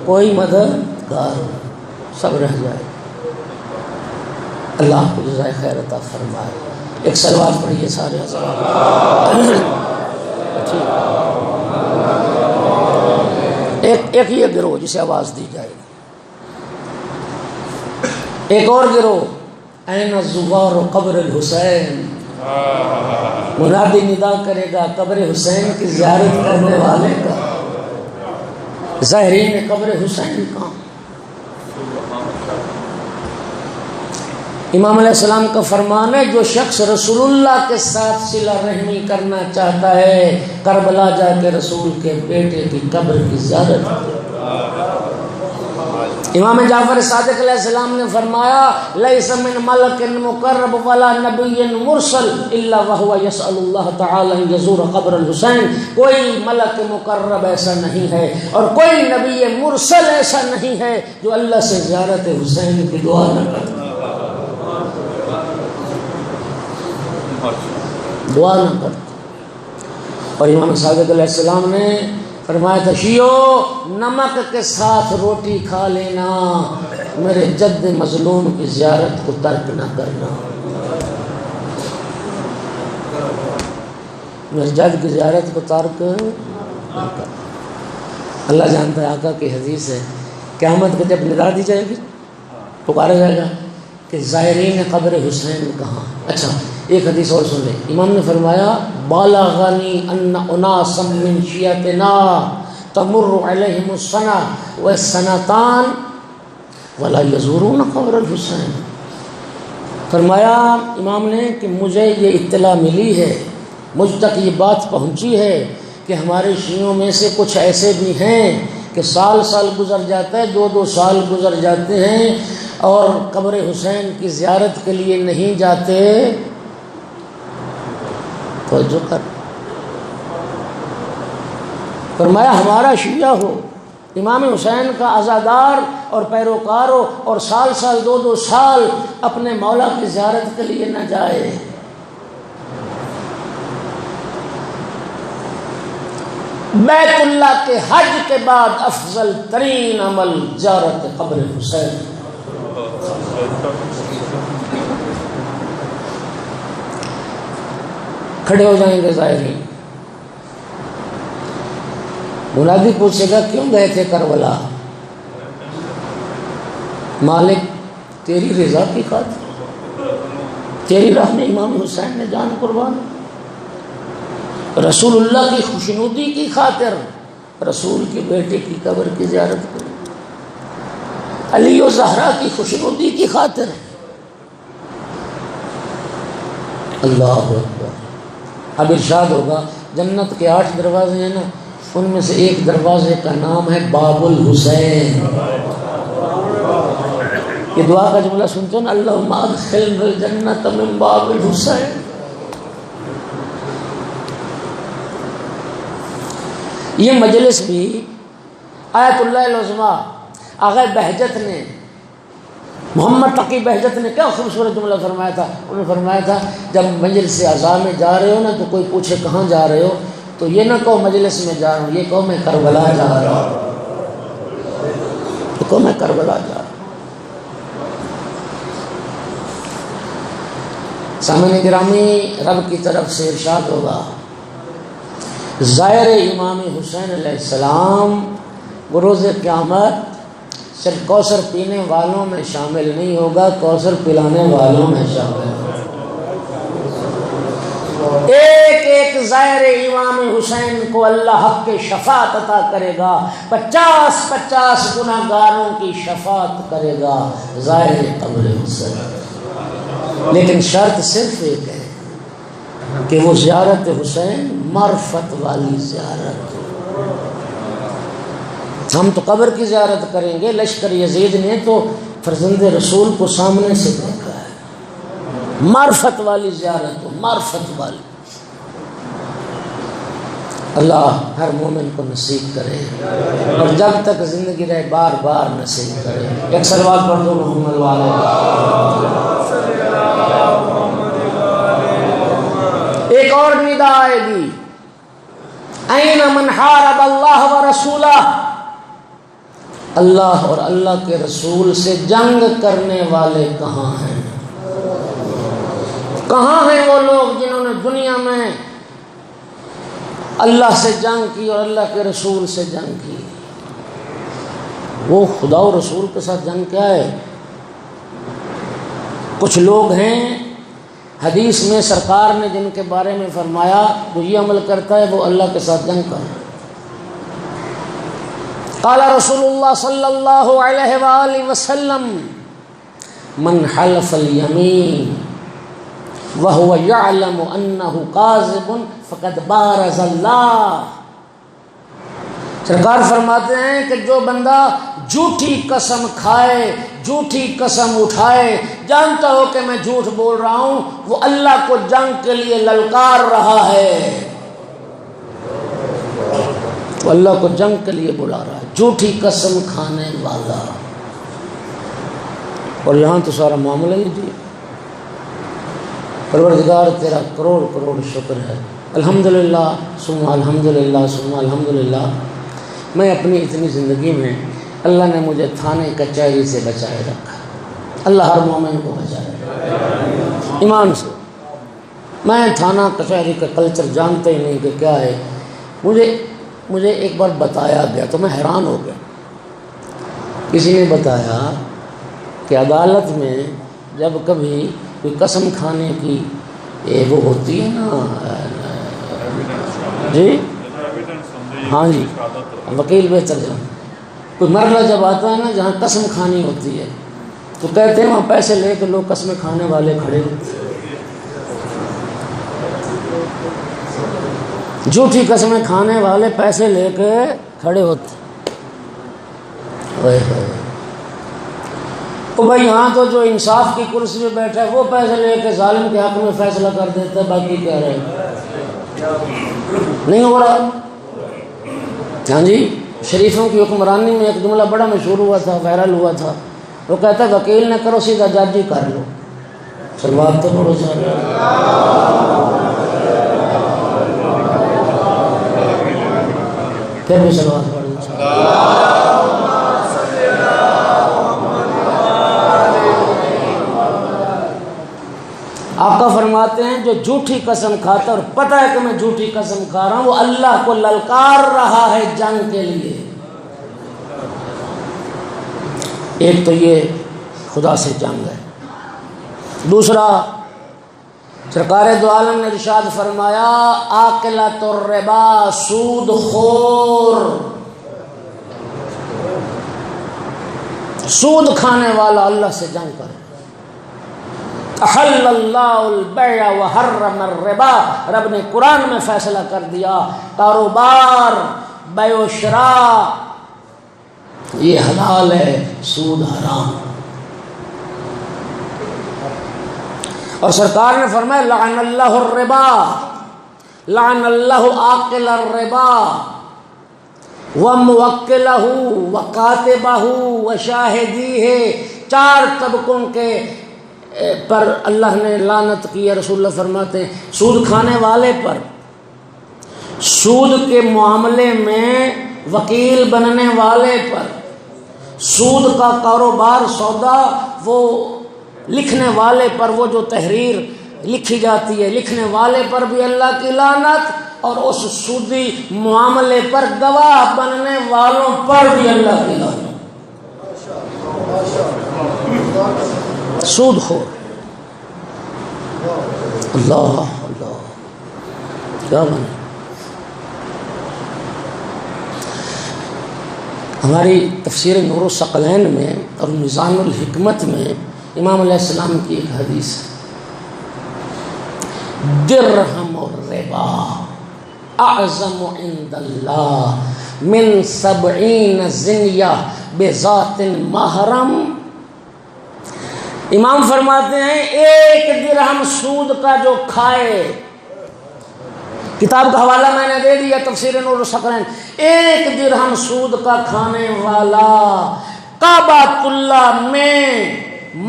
کوئی مددگار ہو، سب رہ جائے۔ اللہ آپ کو جزائے خیر عطا فرمائے۔ ایک صلوات پڑھیے سارے حضرات۔ ایک یہ گروہ جسے آواز دی جائے گی، ایک اور گروہ این الزغار قبر الحسین، منادی ندا کرے گا قبر حسین کی زیارت کرنے والے کا، زائرین قبر حسین کا۔ امام علیہ السلام کا فرمان ہے، جو شخص رسول اللہ کے ساتھ صلہ رحمی کرنا چاہتا ہے کربلا جا کے رسول کے بیٹے کی قبر کی زیارت کرے۔ امام جعفر صادق علیہ السلام نے فرمایا، لیس من ملک مقرب ولا نبی مرسل الا وهو يسأل اللہ تعالی ان یزور قبر الحسین، کوئی ملک مقرب ایسا نہیں ہے اور کوئی نبی مرسل ایسا نہیں ہے جو اللہ سے زیارت حسین کی دعا نہ کرتا، دعا نہ کرتا۔ اور امام صادق علیہ السلام نے فرمایا تھا، شیعو نمک کے ساتھ روٹی کھا لینا، میرے جد مظلوم کی زیارت کو ترک نہ کرنا، میرے جد کی زیارت کو ترک نہ کرنا۔ اللہ جانتا ہے، آقا کی حدیث ہے، قیامت کو جب ندا دی جائے گی، پکارا جائے گا کہ زائرین قبر حسین کہاں۔ اچھا ایک حدیث اور سن لیں، امام نے فرمایا، بالغنی ان اناسا من شیعتنا تمر علیہم السنہ والسنتان ولا یزورون قبر الحسین۔ فرمایا امام نے کہ مجھے یہ اطلاع ملی ہے، مجھ تک یہ بات پہنچی ہے کہ ہمارے شیعوں میں سے کچھ ایسے بھی ہیں کہ سال سال گزر جاتا ہے، 2 سال گزر جاتے ہیں اور قبر حسین کی زیارت کے لیے نہیں جاتے۔ توجہ کر، فرمایا ہمارا شیعہ ہو، امام حسین کا عزادار اور پیروکار ہو اور سال 2 سال اپنے مولا کی زیارت کے لیے نہ جائے۔ بیت اللہ کے حج کے بعد افضل ترین عمل زیارت قبر حسین. کھڑے ہو جائیں گے زائرین. منادی پوچھے گا کیوں گئے تھے کربلا؟ مالک تیری رضا کی خاطر، تیری راہ میں امام حسین نے جان قربان، رسول اللہ کی خوشنودی کی خاطر رسول کے بیٹے کی قبر کی زیارت کی، علی و زہرا کی خوشنودی کی خاطر. اللہ اکبر. اب ارشاد ہوگا جنت کے 8 دروازے ہیں نا، ان میں سے ایک دروازے کا نام ہے باب الحسین. یہ دعا کا جملہ سنتے ہیں نا، اللہم ادخلنا الجنۃ من باب الحسین. یہ مجلس بھی آیت اللہ العظمیٰ آغا بہجت نے، محمد تقی بہجت نے کیا خوبصورت جملہ فرمایا تھا. انہوں نے فرمایا تھا جب مجلس اعزاء میں جا رہے ہو نا تو کوئی پوچھے کہاں جا رہے ہو تو یہ نہ کہو مجلس میں جا رہا ہوں، یہ کہو میں کربلا جا رہا ہوں، یہ کہو میں کربلا جا رہا ہوں. سامعین گرامی، رب کی طرف سے ارشاد ہوگا زائر امام حسین علیہ السلام وہ روز قیامت صرف کوثر پینے والوں میں شامل نہیں ہوگا، کوثر پلانے والوں میں شامل ہوگا. ایک ایک زائر امام حسین کو اللہ حق کے شفاعت عطا کرے گا، 50 گناہگاروں کی شفاعت کرے گا زائر قبر حسین. لیکن شرط صرف ایک ہے کہ وہ زیارت حسین معرفت والی زیارت. ہم تو قبر کی زیارت کریں گے، لشکر یزید نے تو فرزند رسول کو سامنے سے دیکھا ہے. معرفت والی زیارت، معرفت والی. اللہ ہر مومن کو نصیب کرے اور جب تک زندگی رہے بار بار نصیب کرے. ایک صلوات پڑھ دو محمد والے. ایک اور ندا آئے گی، این من حارب اللہ و رسولہ، اللہ اور اللہ کے رسول سے جنگ کرنے والے کہاں ہیں؟ کہاں ہیں وہ لوگ جنہوں نے دنیا میں اللہ سے جنگ کی اور اللہ کے رسول سے جنگ کی؟ وہ خدا و رسول کے ساتھ جنگ کیا ہے؟ کچھ لوگ ہیں حدیث میں سرکار نے جن کے بارے میں فرمایا جو یہ عمل کرتا ہے وہ اللہ کے ساتھ جنگ کر. قال رسول اللہ صلی اللہ علیہ وآلہ وسلم من حلف الیمین وهو يعلم انه کاذب فقد بارز اللہ. سرکار فرماتے ہیں کہ جو بندہ جھوٹی قسم کھائے، جھوٹی قسم اٹھائے، جانتا ہو کہ میں جھوٹ بول رہا ہوں، وہ اللہ کو جنگ کے لیے للکار رہا ہے، وہ اللہ کو جنگ کے لیے بلا رہا ہے. جھوٹی قسم کھانے والا. اور یہاں تو سارا معاملہ ہی جی. پروردگار تیرا کروڑ کروڑ شکر ہے، الحمدللہ ثم الحمدللہ ثم الحمدللہ. میں اپنی اتنی زندگی میں اللہ نے مجھے تھانے کچہری سے بچائے رکھا. اللہ ہر مومن کو بچائے ایمان سے. میں تھانہ کچہری کا کلچر جانتا ہی نہیں کہ کیا ہے. مجھے ایک بار بتایا گیا تو میں حیران ہو گیا. کسی نے بتایا کہ عدالت میں جب کبھی کوئی قسم کھانے کی وہ ہوتی ہے نا جی، ہاں جی وکیل بہتر جان، کوئی مرحلہ جب آتا ہے نا جہاں قسم کھانی ہوتی ہے تو کہتے ہیں وہاں پیسے لے کے لوگ قسمیں کھانے والے کھڑے ہوتے ہیں. جھوٹی قسمیں کھانے والے پیسے لے کے کھڑے ہوتے. تو بھائی یہاں تو جو انصاف کی کرسی پہ بیٹھا ہے وہ پیسے لے کے ظالم کے حق میں فیصلہ کر دیتا ہے، باقی کیا رہے نہیں ہو رہا. ہاں جی، شریفوں کی حکمرانی میں ایک جملہ بڑا مشہور ہوا تھا، وائرل ہوا تھا. وہ کہتا ہے وکیل نہ کرو سیدھا جج ہی کر لو. سلوات تو پڑھو سارے. پھر بھی صلوات پڑھ دیں. آقا فرماتے ہیں جو جھوٹی قسم کھاتا ہے اور پتہ ہے کہ میں جھوٹی قسم کھا رہا ہوں وہ اللہ کو للکار رہا ہے جنگ کے لیے. ایک تو یہ خدا سے جنگ ہے. دوسرا سرکار دو عالم نے ارشاد فرمایا آکلۃ الربا سود خور، سود کھانے والا اللہ سے جنگ کرے. احل اللہ البیع وحرم الربا، رب نے قرآن میں فیصلہ کر دیا کاروبار بیع و شراء یہ حلال ہے، سود حرام. اور سرکار نے فرمایا لعن اللہ الربا، لعن اللہ آکل الربا وموکلہ وکاتبہ وشاہدیہ. 4 طبقوں کے پر اللہ نے لعنت کی ہے. رسول اللہ فرماتے ہیں سود کھانے والے پر، سود کے معاملے میں وکیل بننے والے پر، سود کا کاروبار سودا وہ لکھنے والے پر، وہ جو تحریر لکھی جاتی ہے لکھنے والے پر بھی اللہ کی لعنت، اور اس سودی معاملے پر گواہ بننے والوں پر بھی اللہ کی لعنت. سود خور. اللہ اللہ کیا بنے. ہماری تفسیر نور الثقلین میں اور میزان الحکمت میں امام علیہ السلام کی ایک حدیث ہے درہم الربا اعظم عند اللہ من 70 زنیہ بذات محرم. امام فرماتے ہیں 1 درہم سود کا جو کھائے، کتاب کا حوالہ میں نے دے دیا تفسیر نور الثقلین، 1 درہم سود کا کھانے والا کعبۃ اللہ میں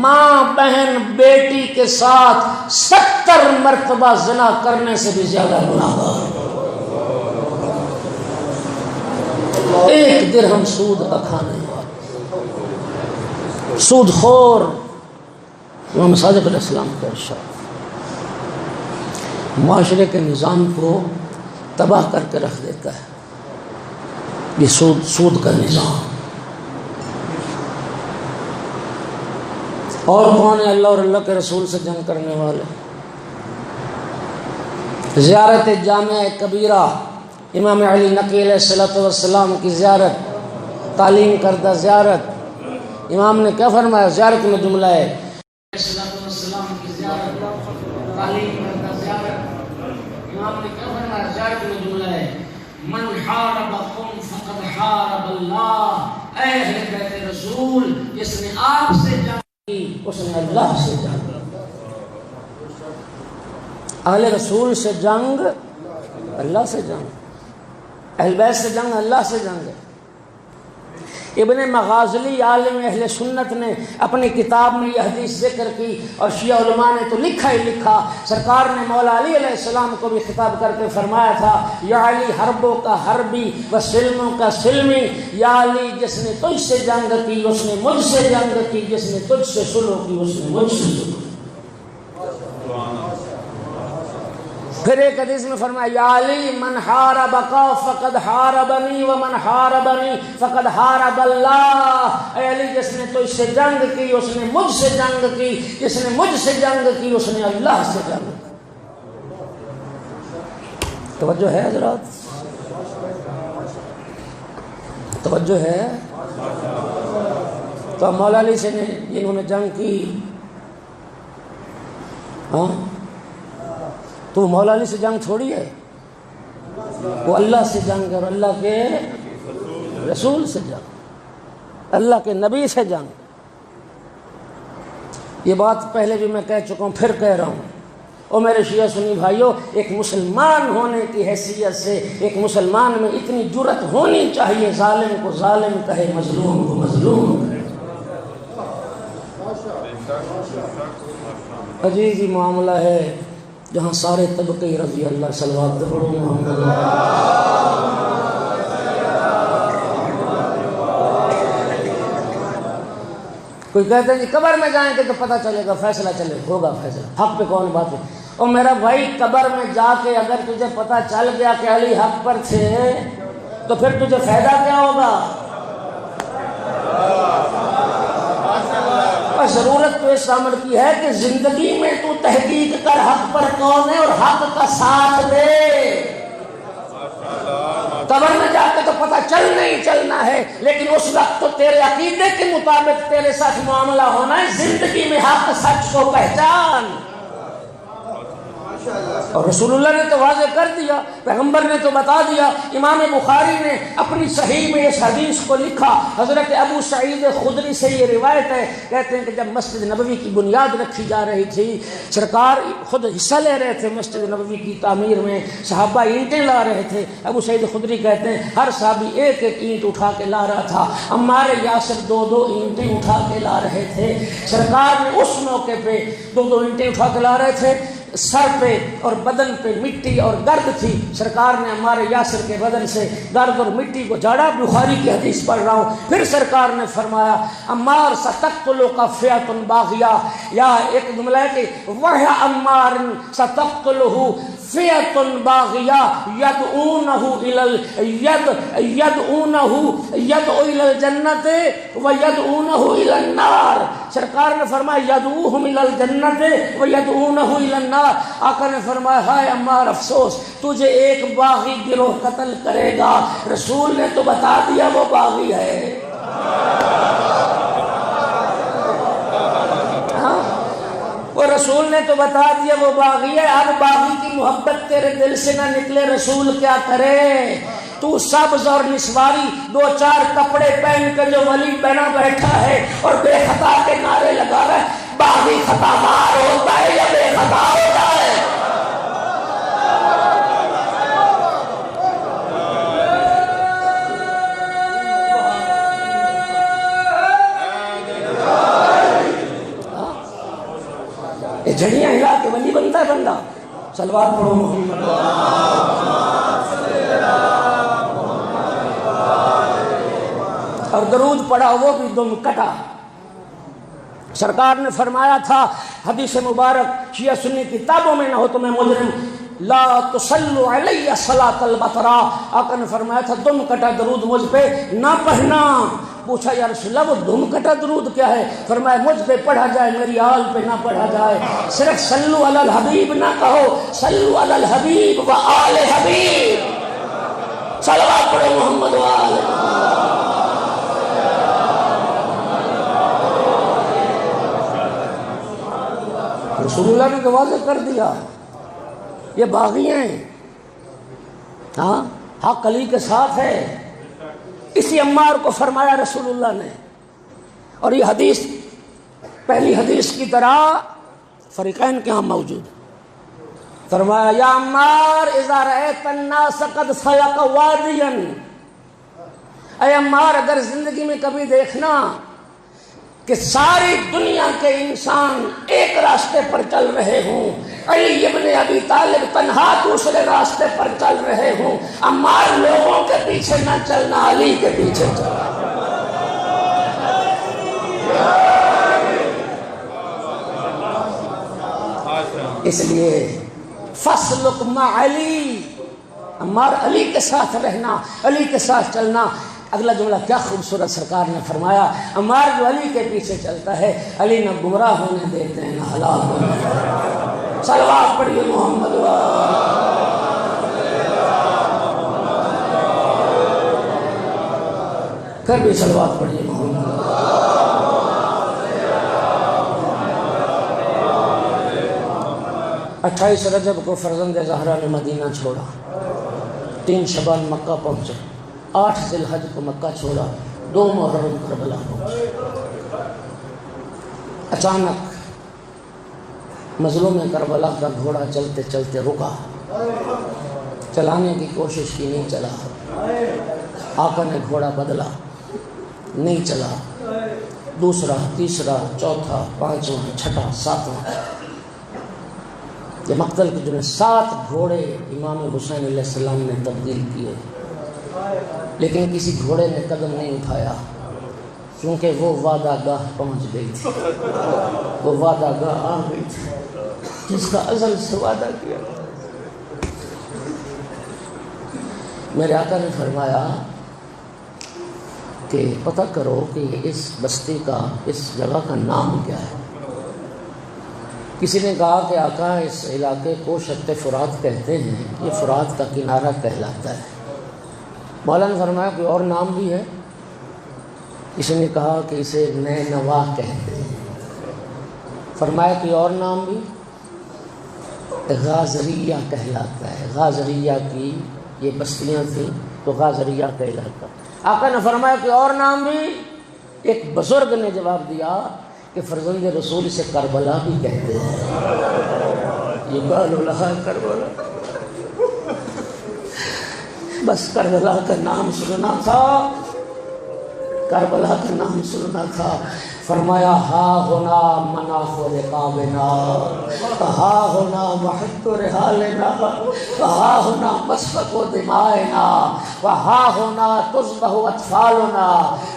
ماں بہن بیٹی کے ساتھ 70 مرتبہ زنا کرنے سے بھی زیادہ گناہگار. 1 درہم سود کا کھانے والا سود خور. امام صادق علیہ السلام کا ارشاد معاشرے کے نظام کو تباہ کر کے رکھ دیتا ہے یہ سود کا نظام. اور کون ہے اللہ اور اللہ کے رسول سے جنگ کرنے والے؟ زیارت جامع کبیرہ امام علی نقی علیہ السلام کی زیارت، تعلیم کردہ زیارت. امام نے کیا فرمایا؟ زیارت میں جملہ ہے السلام کی زیارت، تعلیم کردہ زیارت. امام نے کیا فرمایا؟ زیارت میں جملہ ہے من حاربکم فقد حارب اللہ. اے اہل بیت رسول، جس نے آپ سے جنگ کی اس نے اللہ سے جنگ. اہل رسول سے جنگ اللہ سے جنگ، اہل بیت سے جنگ اللہ سے جنگ ہے. ابن مغازلی عالم اہل سنت نے اپنی کتاب میں یہ حدیث ذکر کی، اور شیعہ علماء نے تو لکھا ہی لکھا. سرکار نے مولا علی علیہ السلام کو بھی خطاب کر کے فرمایا تھا یا علی حربوں کا حربی و سلموں کا سلمی. یا علی جس نے تجھ سے جنگ کی اس نے مجھ سے جنگ کی، جس نے تجھ سے صلح کی اس نے مجھ سے صلح کی. پھر ایک حدیث میں فرمایا یا علی من حاربک فقد حاربنی ومن حاربنی فقد حارب اللہ. اے علی جس نے تجھ سے جنگ کی اس نے مجھ سے جنگ کی، جس نے مجھ سے جنگ کی اس نے اللہ سے جنگ کی. توجہ ہے حضرات؟ توجہ ہے؟ تو مولا علی سے جنہوں نے جنگ کی، ہاں تو مولا علی سے جنگ تھوڑی ہے، وہ اللہ سے جنگ ہے اور اللہ کے رسول سے جنگ، اللہ کے نبی سے جنگ. یہ بات پہلے بھی میں کہہ چکا ہوں، پھر کہہ رہا ہوں. اور میرے شیعہ سنی بھائیوں، ایک مسلمان ہونے کی حیثیت سے ایک مسلمان میں اتنی جرأت ہونی چاہیے ظالم کو ظالم کہے، مظلوم کو مظلوم کہے. عجیب ہی معاملہ ہے جہاں سارے طبقے رضی اللہ صلوات پڑھو محمد. کوئی کہتے ہیں جی قبر میں جائیں گے تو پتہ چلے گا، فیصلہ چلے ہوگا، فیصلہ حق پہ کون بات ہے؟ اور میرا بھائی قبر میں جا کے اگر تجھے پتہ چل گیا کہ علی حق پر تھے تو پھر تجھے فائدہ کیا ہوگا؟ اور ضرورت تو اس عمل کی ہے کہ زندگی میں تو تحقیق کر حق پر کون ہے اور حق کا ساتھ دے۔ قبر میں جا کے تو پتہ چلنا ہے، لیکن اس وقت تو تیرے عقیدے کے مطابق تیرے ساتھ معاملہ ہونا ہے۔ زندگی میں حق سچ کو پہچان۔ اور رسول اللہ نے تو واضح کر دیا، پیغمبر نے تو بتا دیا۔ امام بخاری نے اپنی صحیح میں اس حدیث کو لکھا، حضرت ابو سعید خدری سے یہ روایت ہے، کہتے ہیں کہ جب مسجد نبوی کی بنیاد رکھی جا رہی تھی، سرکار خود حصہ لے رہے تھے مسجد نبوی کی تعمیر میں، صحابہ اینٹیں لا رہے تھے۔ ابو سعید خدری کہتے ہیں ہر صحابی ایک ایک اینٹ اٹھا کے لا رہا تھا، عمار یاسر دو دو اینٹیں اٹھا کے لا رہے تھے۔ سرکار نے اس موقع پہ دو دو اینٹیں اٹھا کے لا رہے تھے، سر پہ اور بدن پہ مٹی اور گرد تھی، سرکار نے ہمارے یاسر کے بدن سے گرد اور مٹی کو جھاڑا۔ بخاری کی حدیث پڑھ رہا ہوں۔ پھر سرکار نے فرمایا عمار ستقتلک فئۃ باغیہ، یا ایک جملہ ہے کہ وَهَ عمار ستقتلہ فئۃ باغیہ یدعو الی الجنۃ ویدعونہ الی النار۔ سرکار نے فرمایا یدعوہم الی الجنۃ ویدعونہ الی النار۔ آقا نے فرمایا ہائے عمار افسوس، تجھے ایک باغی گروہ قتل کرے گا، رسول نے تو بتا دیا وہ باغی ہے۔ وہ رسول نے تو بتا دیا وہ باغی ہے۔ اب باغی کی محبت تیرے دل سے نہ نکلے، رسول کیا کرے؟ تو سبز اور نسواری دو چار کپڑے پہن کر جو ولی بنا بیٹھا ہے اور بے خطا کے نعرے لگا رہا ہے، باغی خطا مار ہوتا ہے یا بے خطا ہوتا ہے؟ یہ جھڑیاں ہلا کے ولی بنتا ہے بندہ؟ صلوات پڑھو محمد۔ اور درود پڑھا وہ بھی دم کٹا۔ سرکار نے فرمایا تھا حدیث مبارک شیعہ سنی کتابوں میں نہ ہو تو میں مجرم، لا تصلوا علی صلاۃ البتراء۔ آقا نے فرمایا تھا دم کٹا درود مجھ پہ نہ پڑھنا۔ پوچھا یا رسول اللہ وہ دم کٹا درود کیا ہے؟ فرمایا مجھ پہ پڑھا جائے، میری آل پہ نہ پڑھا جائے۔ صرف صلو علی الحبیب نہ کہو، صلو علی الحبیب و آل حبیب۔ صلوات پڑھو محمد و آل محمد۔ رسول اللہ نے تو واضح کر دیا یہ باغی ہیں، ہاں حق علی کے ساتھ ہے۔ اسی عمار کو فرمایا رسول اللہ نے، اور یہ حدیث پہلی حدیث کی طرح فریقین کے ہاں موجود۔ فرمایا یا عمار اذا رأیت الناس قد سلک وادیا، اے عمار اگر زندگی میں کبھی دیکھنا کہ ساری دنیا کے انسان ایک راستے پر چل رہے ہوں، علی ابن ابی طالب تنہا دوسرے راستے پر چل رہے ہوں، عمار لوگوں کے پیچھے نہ چلنا، علی کے پیچھے چلنا۔ اس لیے فسلک مع علی، عمار علی کے ساتھ رہنا، علی کے ساتھ چلنا۔ اگلا جملہ کیا خوبصورت سرکار نے فرمایا، عمار جو علی کے پیچھے چلتا ہے علی نہ گمراہ ہونے دیتے ہیں نہ ہلاک ہونے دیتے ہیں۔ صلوات پڑھیے محمد و پھر بھی صلوات پڑھیے محمد۔ 28 رجب کو فرزند زہرا نے مدینہ چھوڑا، 3 شعبان مکہ پہنچے، 8 ذی الحج کو مکہ چھوڑا، 2 محرم کربلا پہنچے۔ اچانک مظلوم کربلا کا گھوڑا چلتے چلتے رکا، چلانے کی کوشش کی، نہیں چلا۔ آقا نے گھوڑا بدلا، نہیں چلا، دوسرا، تیسرا، چوتھا، 5واں، 6واں، 7واں، یہ مقتل کے جو 7 گھوڑے امام حسین علیہ السلام نے تبدیل کیے، لیکن کسی گھوڑے نے قدم نہیں اٹھایا۔ کیونکہ وہ وعدہ گاہ پہنچ گئی تھی، وہ وعدہ گاہ آ گئی تھی جس کا ازل سے وعدہ کیا۔ میرے آقا نے فرمایا کہ پتہ کرو کہ اس بستی کا، اس جگہ کا نام کیا ہے۔ کسی نے کہا کہ آقا اس علاقے کو شط فرات کہتے ہیں، یہ فرات کا کنارہ کہلاتا ہے۔ مولا نے فرمایا کوئی اور نام بھی ہے؟ کسی نے کہا کہ اسے نینوا کہتے ہیں۔ فرمایا کوئی اور نام بھی؟ غازریہ کہلاتا ہے۔ غازریہ کی یہ بستیاں تھیں تو غازریہ کہلاتا۔ آقا نے فرمایا کوئی اور نام بھی؟ ایک بزرگ نے جواب دیا کہ فرزند رسول سے کربلا بھی کہتے ہیں۔ یقال لہا کربلا، بس کربلا کا نام سننا تھا، کربلا کا نام سننا تھا۔ فرمایا ہا ہونا مناف رقابنا، ہا ہونا محط رحالنا، ہا ہونا مسفک دمائنا، ہا ہونا تذبح اطفالنا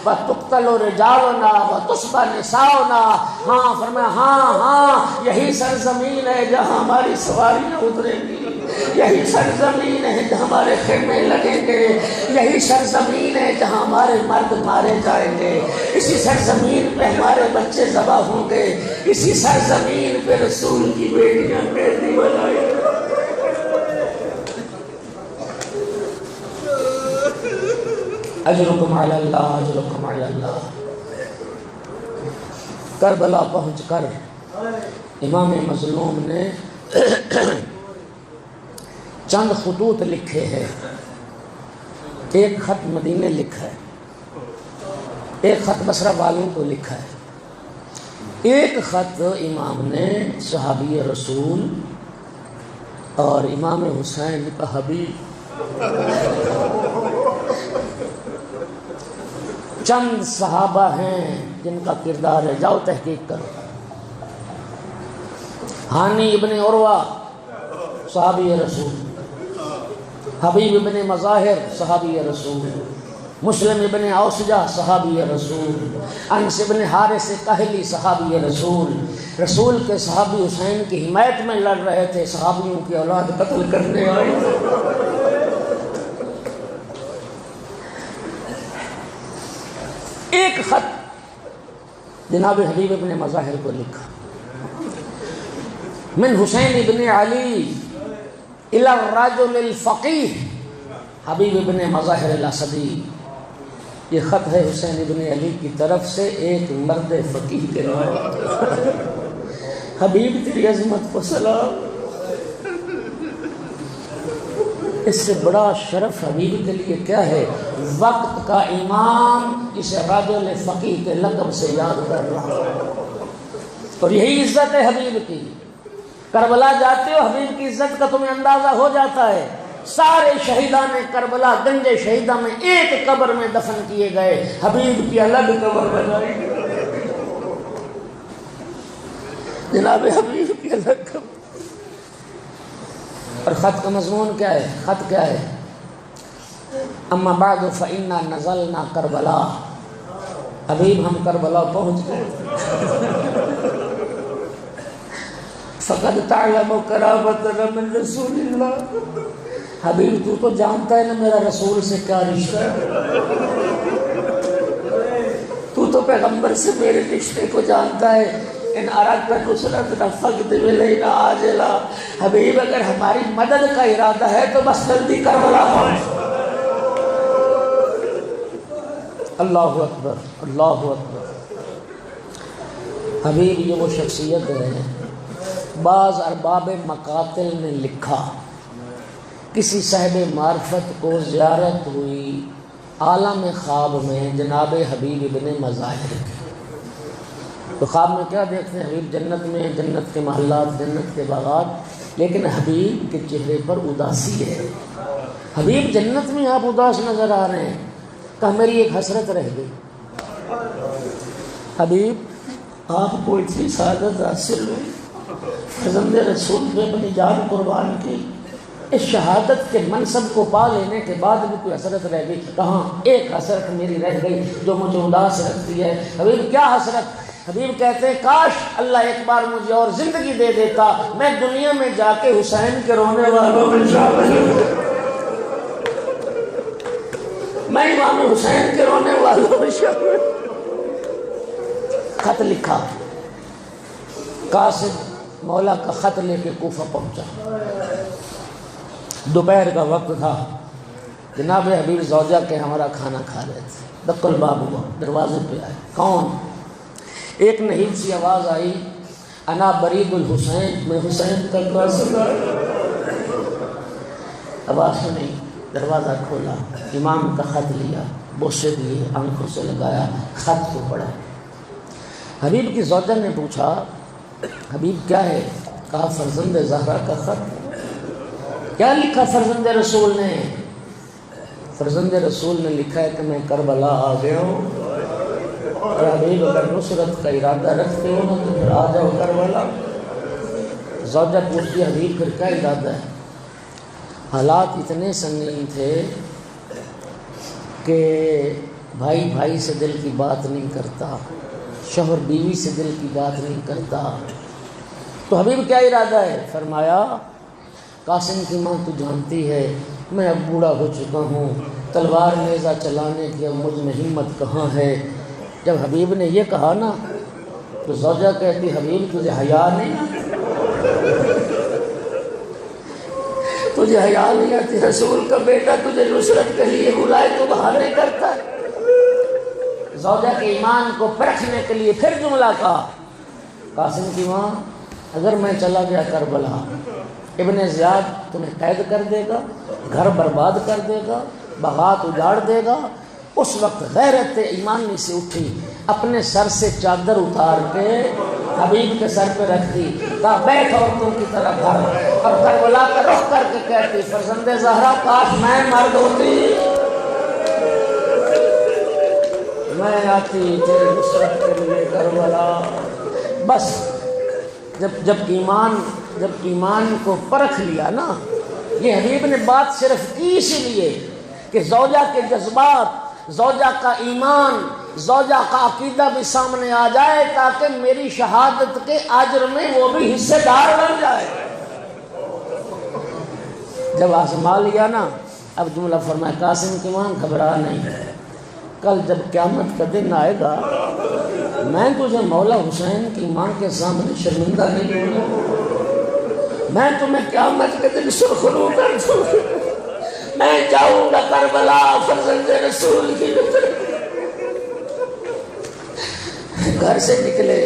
وتقتل رجالنا وتصبح نساؤنا۔ ہاں فرمایا ہاں یہی سرزمین ہے جہاں ہماری سواریاں اتریں گی، یہی سرزمین ہے جہاں ہمارے خیمے لگیں گے، یہی سرزمین ہے جہاں ہمارے مرد مارے جائیں گے، اسی سرزمین پہ ہمارے بچے ذبح ہوں گے، اسی سرزمین پہ رسول کی بیٹیاں مہندی بنائیں گے۔ اجرکم علی اللہ، اجرکم علی اللہ۔ کربلا پہنچ کر امام مظلوم نے چند خطوط لکھے ہیں۔ ایک خط مدینے لکھا ہے، ایک خط بصرہ والوں کو لکھا ہے، ایک خط امام نے صحابی رسول اور امام حسین کا حبیب چند صحابہ ہیں جن کا کردار ہے، جاؤ تحقیق کرو۔ ہانی ابن عروہ صحابی رسول، حبیب ابن مظاہر صحابی رسول، مسلم ابن اوسجہ صحابی رسول، انس ابن حارث کہلی صحابی رسول۔ رسول کے صحابی حسین کی حمایت میں لڑ رہے تھے، صحابیوں کی اولاد قتل کرنے آئے تھے۔ ایک خط جناب حبیب ابن مظاہر کو لکھا، من حسین ابن علی الی الرجل الفقیہ حبیب ابن مظاہر الاسدی۔ یہ خط ہے حسین ابن علی کی طرف سے ایک مرد فقیہ کے نام۔ حبیب تیری عظمت کو سلام۔ اس سے بڑا شرف حبیب کے لیے کیا ہے؟ وقت کا امام اسے رجل فقیہ کے لقب سے یاد کر رہا ہے، اور یہی عزت ہے حبیب کی۔ کربلا جاتے ہو حبیب کی عزت کا تمہیں اندازہ ہو جاتا ہے۔ سارے شہیدان کربلا گنج شہیدہ میں ایک قبر میں دفن کیے گئے، حبیب کی الگ قبر بنائی گئی، جناب حبیب کی الگ قبر۔ اور خط کا مضمون کیا ہے؟ خط کیا ہے؟ اما بعد فإنا نزلنا کربلا، حبیب ہم کربلا پہنچ گئے، فقد تعلم قرابتنا من رسول اللہ۔ حبیب تو جانتا ہے نا میرا رسول سے کیا رشتہ ہے، تو پیغمبر سے میرے رشتے کو جانتا ہے۔ ان اردت نصرتنا فقدم الینا عاجلا، حبیب اگر ہماری مدد کا ارادہ ہے تو بس جلدی کربلا پہنچ۔ اللہ اکبر، اللہ اکبر۔ حبیب یہ وہ شخصیت ہے، بعض ارباب مقاتل نے لکھا کسی صاحب معرفت کو زیارت ہوئی عالم خواب میں جناب حبیب ابن مظاہر کی، تو خواب میں کیا دیکھتے ہیں؟ حبیب جنت میں، جنت کے محلات، جنت کے باغات، لیکن حبیب کے چہرے پر اداسی ہے۔ حبیب جنت میں آپ اداس نظر آ رہے ہیں، کہا میری ایک حسرت رہ گئی، حبیب آپ کو اتنی سعادت حاصل ہوئی، فرزند رسول نے اپنی جان قربان کی، اس شہادت کے منصب کو پا لینے کے بعد بھی کوئی حسرت رہ گئی؟ کہاں؟ ایک حسرت میری رہ گئی جو مجھے اداس رکھتی ہے۔ حبیب کیا حسرت؟ حبیب کہتے ہیں کاش اللہ ایک بار مجھے اور زندگی دے دیتا، میں دنیا میں جا کے حسین کے رونے والوں میں شامل میں امام حسین کے رونے والوں میں شامل۔ خط لکھا، قاصد مولا کا خط لے کے کوفہ پہنچا، دوپہر کا وقت تھا، جناب حبیب زوجہ کے ہمارا کھانا کھا رہے تھے، دق الباب ہوا، دروازے پہ آئے، کون؟ ایک نہیب سی آواز آئی، انا برید الحسین، میں حسین کا قاصد۔ آواز سنی، دروازہ کھولا، امام کا خط لیا، بوسے دیے، آنکھوں سے لگایا، خط کو پڑھا۔ حبیب کی زوجہ نے پوچھا حبیب کیا ہے؟ کہا فرزند زہرا کا خط۔ کیا لکھا فرزند رسول نے؟ فرزند رسول نے لکھا ہے کہ میں کربلا آ گیا ہوں، اور حبیب اگر نصرت کا ارادہ رکھتے ہو نا تو پھر آ جاؤ کربلا۔ زوجہ پوچھتی حبیب پھر کیا ارادہ ہے؟ حالات اتنے سنگین تھے کہ بھائی بھائی سے دل کی بات نہیں کرتا، شوہر بیوی سے دل کی بات نہیں کرتا، تو حبیب کیا ارادہ ہے؟ فرمایا قاسم کی ماں تو جانتی ہے میں اب بوڑھا ہو چکا ہوں، تلوار نیزہ چلانے کی اب مجھ میں ہمت کہاں ہے۔ جب حبیب نے یہ کہا نا تو زوجہ کہتی حبیب تجھے حیا نہیں تجھے حیا نہیں آتی؟ رسول کا بیٹا تجھے نصرت کے لیے بلائے تو بہانے کرتا ہے۔ زوجہ کے ایمان کو پرکھنے کے لیے پھر جملہ کہا، قاسم کی ماں اگر میں چلا گیا کربلا، ابن زیاد تمہیں قید کر دے گا، گھر برباد کر دے گا، باغات اجاڑ دے گا۔ اس وقت غیرت ایمانی سے اٹھی، اپنے سر سے چادر اتار کے حبیب کے سر پہ رکھ دی، کہا بیٹھ عورتوں کی طرح گھر، اور کربلا کا رخ کر کے کہتی فرزند زہرا کاش میں مرد ہوتی، میں آتی تیرے نصرت کے لیے کربلا۔ بس جب ایمان کو پرکھ لیا نا، یہ حبیب نے بات صرف کی اسی لیے کہ زوجہ کے جذبات، زوجہ کا ایمان، زوجہ کا عقیدہ بھی سامنے آ جائے تاکہ میری شہادت کے اجر میں وہ بھی حصے دار بن جائے۔ جب آزما لیا نا، اب جملہ فرمایا قاسم کی ماں گھبرا نہیں، کل جب قیامت کا دن آئے گا میں تجھے مولا حسین کی ماں کے سامنے شرمندہ نہیں ہونا، میں تمہیں قیامت کے دن سرخرو کر دوں، میں جاؤں گا کربلا فرزند رسول کی نصرت۔ گھر سے نکلے،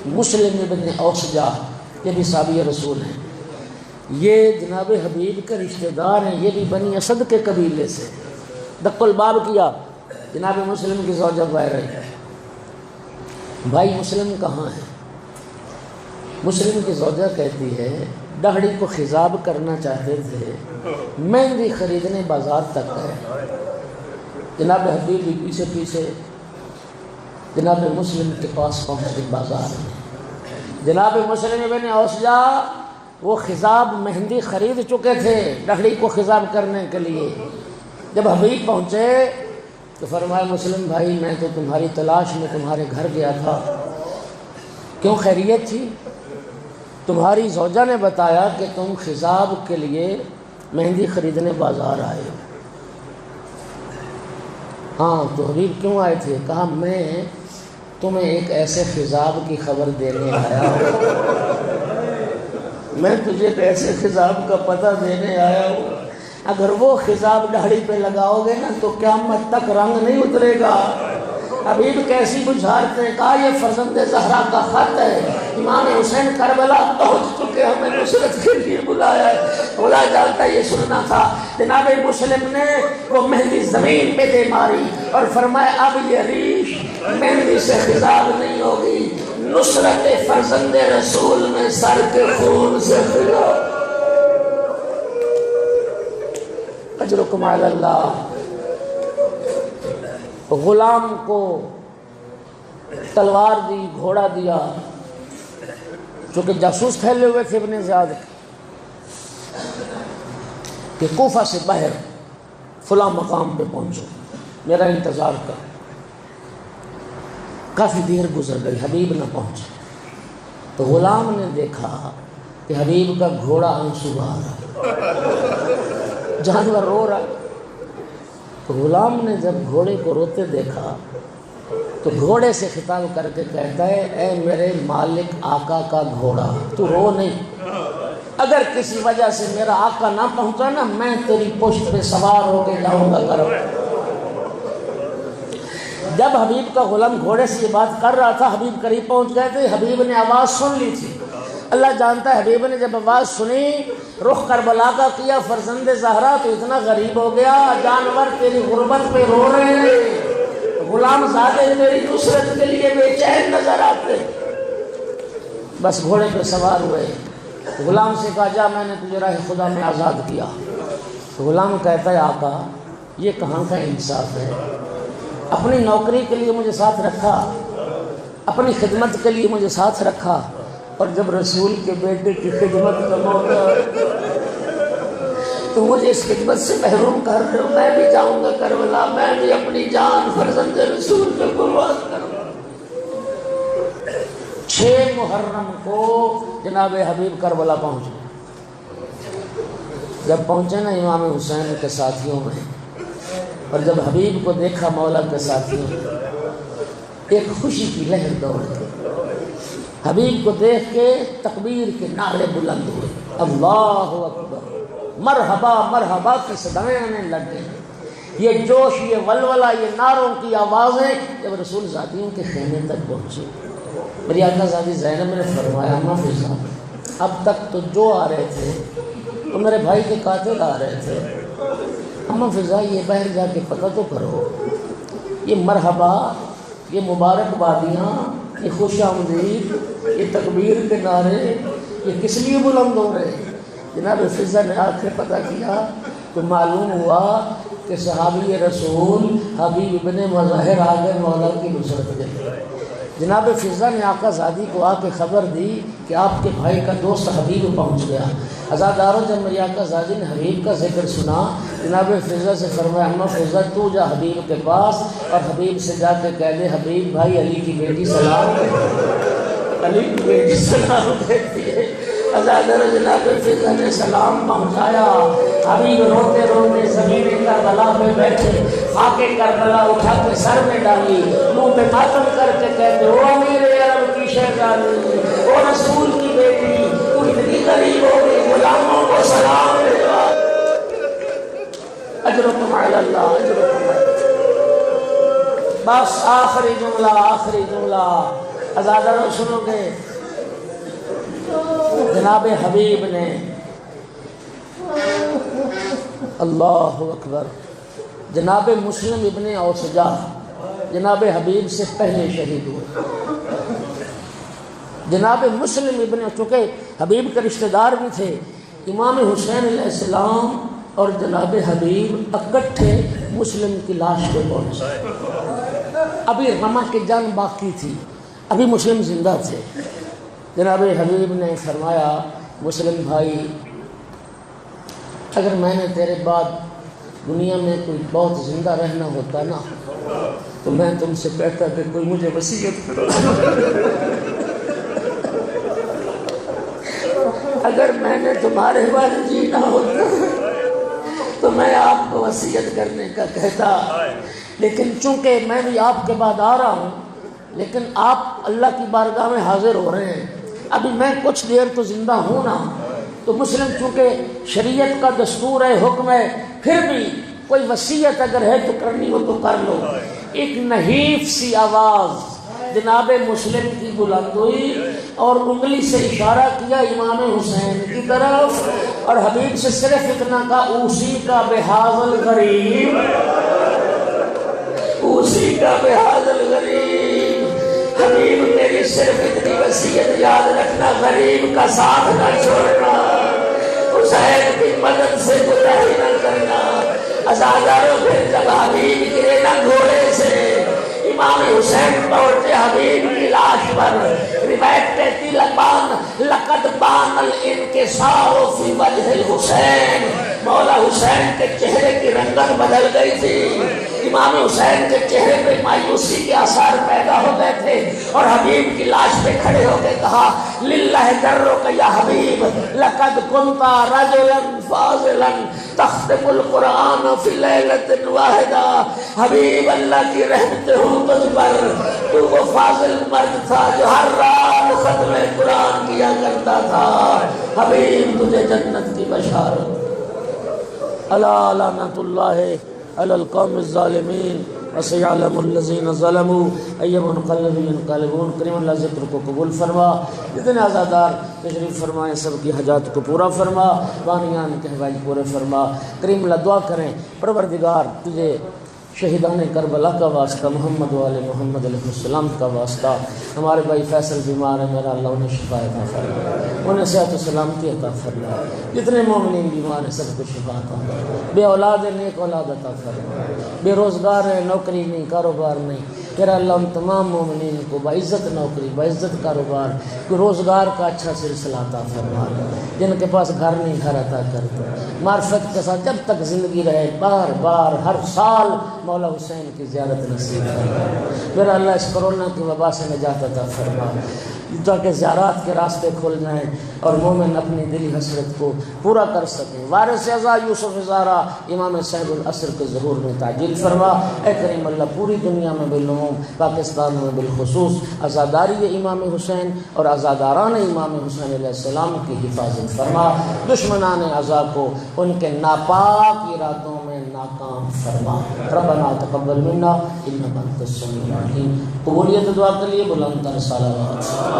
مسلم ابن اوسجا، یہ بھی صحابی رسول ہیں، یہ جناب حبیب کے رشتہ دار ہیں، یہ بھی بنی اسد کے قبیلے سے۔ دق الباب کیا، جناب مسلم کی زوجہ باہر ہے، بھائی مسلم کہاں ہے؟ مسلم کی زوجہ کہتی ہے دہڑی کو خضاب کرنا چاہتے تھے، مہندی خریدنے بازار تک گئے۔ جناب حبیب بھی پیچھے پیچھے جناب مسلم کے پاس پہنچے بازار میں۔ جناب مسلم ابن اوسجا وہ خضاب مہندی خرید چکے تھے دہڑی کو خضاب کرنے کے لیے۔ جب حبیب پہنچے تو فرمایا مسلم بھائی میں تو تمہاری تلاش میں تمہارے گھر گیا تھا، کیوں خیریت تھی؟ تمہاری زوجہ نے بتایا کہ تم خضاب کے لیے مہندی خریدنے بازار آئے۔ ہاں تو حبیب کیوں آئے تھے؟ کہا میں تمہیں ایک ایسے خضاب کی خبر دینے آیا ہوں، میں تجھے ایک ایسے خضاب کا پتہ دینے آیا ہوں، اگر وہ خضاب داڑھی پہ لگاؤ گے نا تو قیامت تک رنگ نہیں اترے گا۔ حبیب کیسی بجھارتے ہیں؟ کہا یہ فرزند زہرا کا خط ہے، امام حسین کربلا پہنچ چکے، ہمیں نصرت کے لیے بلایا ہے۔ بولا جانتا یہ سننا تھا۔ جناب مسلم نے وہ مہندی زمین پہ دے ماری اور فرمایا اب یہ ریش مہندی سے خضاب نہیں ہوگی، نصرت فرزند رسول میں سر کے خون سے خضاب۔ اجرکم علی اللہ۔ غلام کو تلوار دی، گھوڑا دیا، چونکہ جاسوس پھیلے ہوئے تھے ابن زیاد۔ کہ کوفہ سے باہر فلاں مقام پہ پہنچو، میرا انتظار کر۔ کافی دیر گزر گئی، حبیب نہ پہنچے تو غلام نے دیکھا کہ حبیب کا گھوڑا آنسو بہا رہا، جانور رو رہا۔ تو غلام نے جب گھوڑے کو روتے دیکھا تو گھوڑے سے خطاب کر کے کہتا ہے، اے میرے مالک آقا کا گھوڑا، تو رو نہیں، اگر کسی وجہ سے میرا آقا نہ پہنچا نا، میں تیری پشت پہ سوار ہو کے جاؤں گا کرو۔ جب حبیب کا غلام گھوڑے سے یہ بات کر رہا تھا، حبیب قریب پہنچ گئے تھے، حبیب نے آواز سن لی تھی۔ اللہ جانتا ہے حبیب نے جب آواز سنی، رخ کربلا کا کیا، فرزند زہرا تو اتنا غریب ہو گیا، جانور تیری غربت پہ رو رہے ہیں، غلام زادے تیری نصرت کے لیے بے چین نظر آتے۔ بس گھوڑے پہ سوار ہوئے، غلام سے کہا جا، میں نے تجھے راہ خدا میں آزاد کیا۔ غلام کہتا ہے آقا یہ کہاں کا انصاف ہے، اپنی نوکری کے لیے مجھے ساتھ رکھا، اپنی خدمت کے لیے مجھے ساتھ رکھا، اور جب رسول کے بیٹے کی خدمت کا موقع تو مجھے اس خدمت سے محروم کر رہے ہو، میں بھی جاؤں گا کربلا، میں بھی اپنی جان فرزند رسول پہ قربان کروں گا۔ 6 محرم کو جناب حبیب کربلا پہنچ گئے۔ جب پہنچے نا امام حسین کے ساتھیوں میں، اور جب حبیب کو دیکھا مولا کے ساتھیوں میں، ایک خوشی کی لہر دوڑ گئی۔ حبیب کو دیکھ کے تکبیر کے نعرے بلند ہوئے، اللہ اکبر، مرحبا مرحبا کی صدائیں آنے لگ گئی۔ یہ جوش، یہ ولولہ، یہ نعروں کی آوازیں جب رسول زادیوں کے خیمے تک پہنچی، میری آقا زادی زینب نے فرمایا، اماں فضا اب تک تو جو آ رہے تھے تو میرے بھائی کے قاتل آ رہے تھے، اماں فضا یہ باہر جا کے پتہ تو کرو، یہ مرحبا، یہ مبارکبادیاں، یہ خوش آمدید، یہ تکبیر کے نعرے، یہ کس لیے بلند ہو رہے ہیں؟ جناب فضا نے آ کے پتہ کیا تو معلوم ہوا کہ صحابی رسول حبیب ابن مظاہر آ گئے مولا کی نصرت کے لیے۔ جناب فضا نے آقا زادی کو آ کے خبر دی کہ آپ کے بھائی کا دوست حبیب پہنچ گیا۔ عزاداروں جب میری آقا زادی نے حبیب کا ذکر سنا، جناب فضا سے فرمایا، اماں فضا تو جا حبیب کے پاس اور حبیب سے جا کے کہہ دے، حبیب بھائی علی کی بیٹی سلام علی کی بیٹی سلام کہتی ہے۔ عزاداروں جناب فضا نے سلام پہنچایا۔ حبیب روتے روتے زمین کربلا پہ بیٹھے، خاک کربلا اٹھا کے سر میں ڈالی، منہ پہ ماتم کر کے کہتے، او امیر عرب کی شہزادی، او رسول کی بیٹی، تو اتنی قریب ہو گئی، غلاموں کو سلام دے گا۔ اجرکم علی اللہ، اجرکم علی اللہ۔ بس آخری جملہ، آخری جملہ عزاداروں سنو گے۔ جناب حبیب نے، اللہ اکبر، جناب مسلم ابن اوسجا جناب حبیب سے پہلے شہید ہوئے۔ جناب مسلم ابن، چونکہ حبیب کے رشتہ دار بھی تھے، امام حسین علیہ السلام اور جناب حبیب اکٹھے مسلم کی لاش پہ پہنچے۔ ابھی رما کی جان باقی تھی، ابھی مسلم زندہ تھے۔ جناب حبیب نے فرمایا، مسلم بھائی اگر میں نے تیرے بعد دنیا میں کوئی بہت زندہ رہنا ہوتا نا تو میں تم سے کہتا کہ کوئی مجھے وصیت کرو۔ اگر میں نے تمہارے بعد جینا ہوتا تو میں آپ کو وصیت کرنے کا کہتا، لیکن چونکہ میں بھی آپ کے بعد آ رہا ہوں، لیکن آپ اللہ کی بارگاہ میں حاضر ہو رہے ہیں، ابھی میں کچھ دیر تو زندہ ہوں نا، تو مسلم چونکہ شریعت کا دستور ہے، حکم ہے، پھر بھی کوئی وصیت اگر ہے تو کرنی ہو تو کر لو۔ ایک نحیف سی آواز جناب مسلم کی بلند ہوئی اور انگلی سے اشارہ کیا امام حسین کی طرف، اور حبیب سے صرف اتنا کہا، اوصی کا بہذا الغریب، اوصی کا بہذا الغریب، حبیب میری صرف اتنی وصیت یاد رکھنا، غریب کا ساتھ نہ چھوڑنا، حسین کی مدد سے کوتاہی نہ کرنا۔ عزاداروں پھر جب حبیب گرے نا گھوڑے سے، امام حسین پہنچے حبیب کی لاش پر، روایت کہتی لقد بان الانکسار فی وجہ الحسین، مولا حسین کے چہرے کی رنگت بدل گئی تھی، امام حسین کے چہرے پہ مایوسی کے آثار پیدا ہو گئے تھے، اور حبیب کی لاش پہ کھڑے ہو کے کہا للہ درک یا حبیب لقد کنت رجلا فاضلا تختم القرآن فی لیلۃ واحدہ، حبیب اللہ کی رحمت ہوں تجھ پر، تو وہ فاضل مرد تھا جو ہر رات ختم قرآن کیا کرتا تھا، حبیب تجھے جنت کی بشارت۔ الا لعنۃ اللہ علی القوم الظالمین وسيعلم الذين ظلموا أي منقلب ينقلبون۔ کریم اللہ ذکر کو قبول فرما، جتنے عزادار تشریف فرمائیں سب کی حاجات کو پورا فرما، بانیان کے حوائج پورے فرما۔ کریم اللہ دعا کریں پروردگار تجھے شہیدان کربلا کا واسطہ، محمد والے محمد علیہ السلام کا واسطہ، ہمارے بھائی فیصل بیمار ہیں، میرا اللہ انہیں شفا عطا فرما، انہیں صحت و سلامتی عطا فرما، جتنے مومنین بیمار ہیں سب کو شفا عطا فرما، بے اولاد ہیں نیک اولاد عطا فرما، بے روزگار ہیں نوکری نہیں کاروبار نہیں، میرا اللہ ان تمام مومنین کو باعزت نوکری باعزت کاروبار کو روزگار کا اچھا سلسلہ عطا فرما، جن کے پاس گھر نہیں گھر عطا کر دو، معرفت کے ساتھ جب تک زندگی رہے بار بار ہر سال مولا حسین کی زیارت نصیب فرما، میرا اللہ اس کرونا کی وبا سے نجات عطا فرما، تاکہ زیارات کے راستے کھل جائیں اور مومن اپنی دلی حسرت کو پورا کر سکیں۔ وارث اعزا یوسف زارا امام صاحب العصر کے ظہور میں تعجیل فرما، اے کریم اللہ پوری دنیا میں بالعموم پاکستان میں بالخصوص عزاداری امام حسین اور عزاداران امام حسین علیہ السلام کی حفاظت فرما، دشمنان عزا کو ان کے ناپاک ارادوں میں ناکام فرما۔ ربنا تقبل منا انک انت السمیع العلیم۔ قبولیت دعا کے لیے بلند تر صلوات۔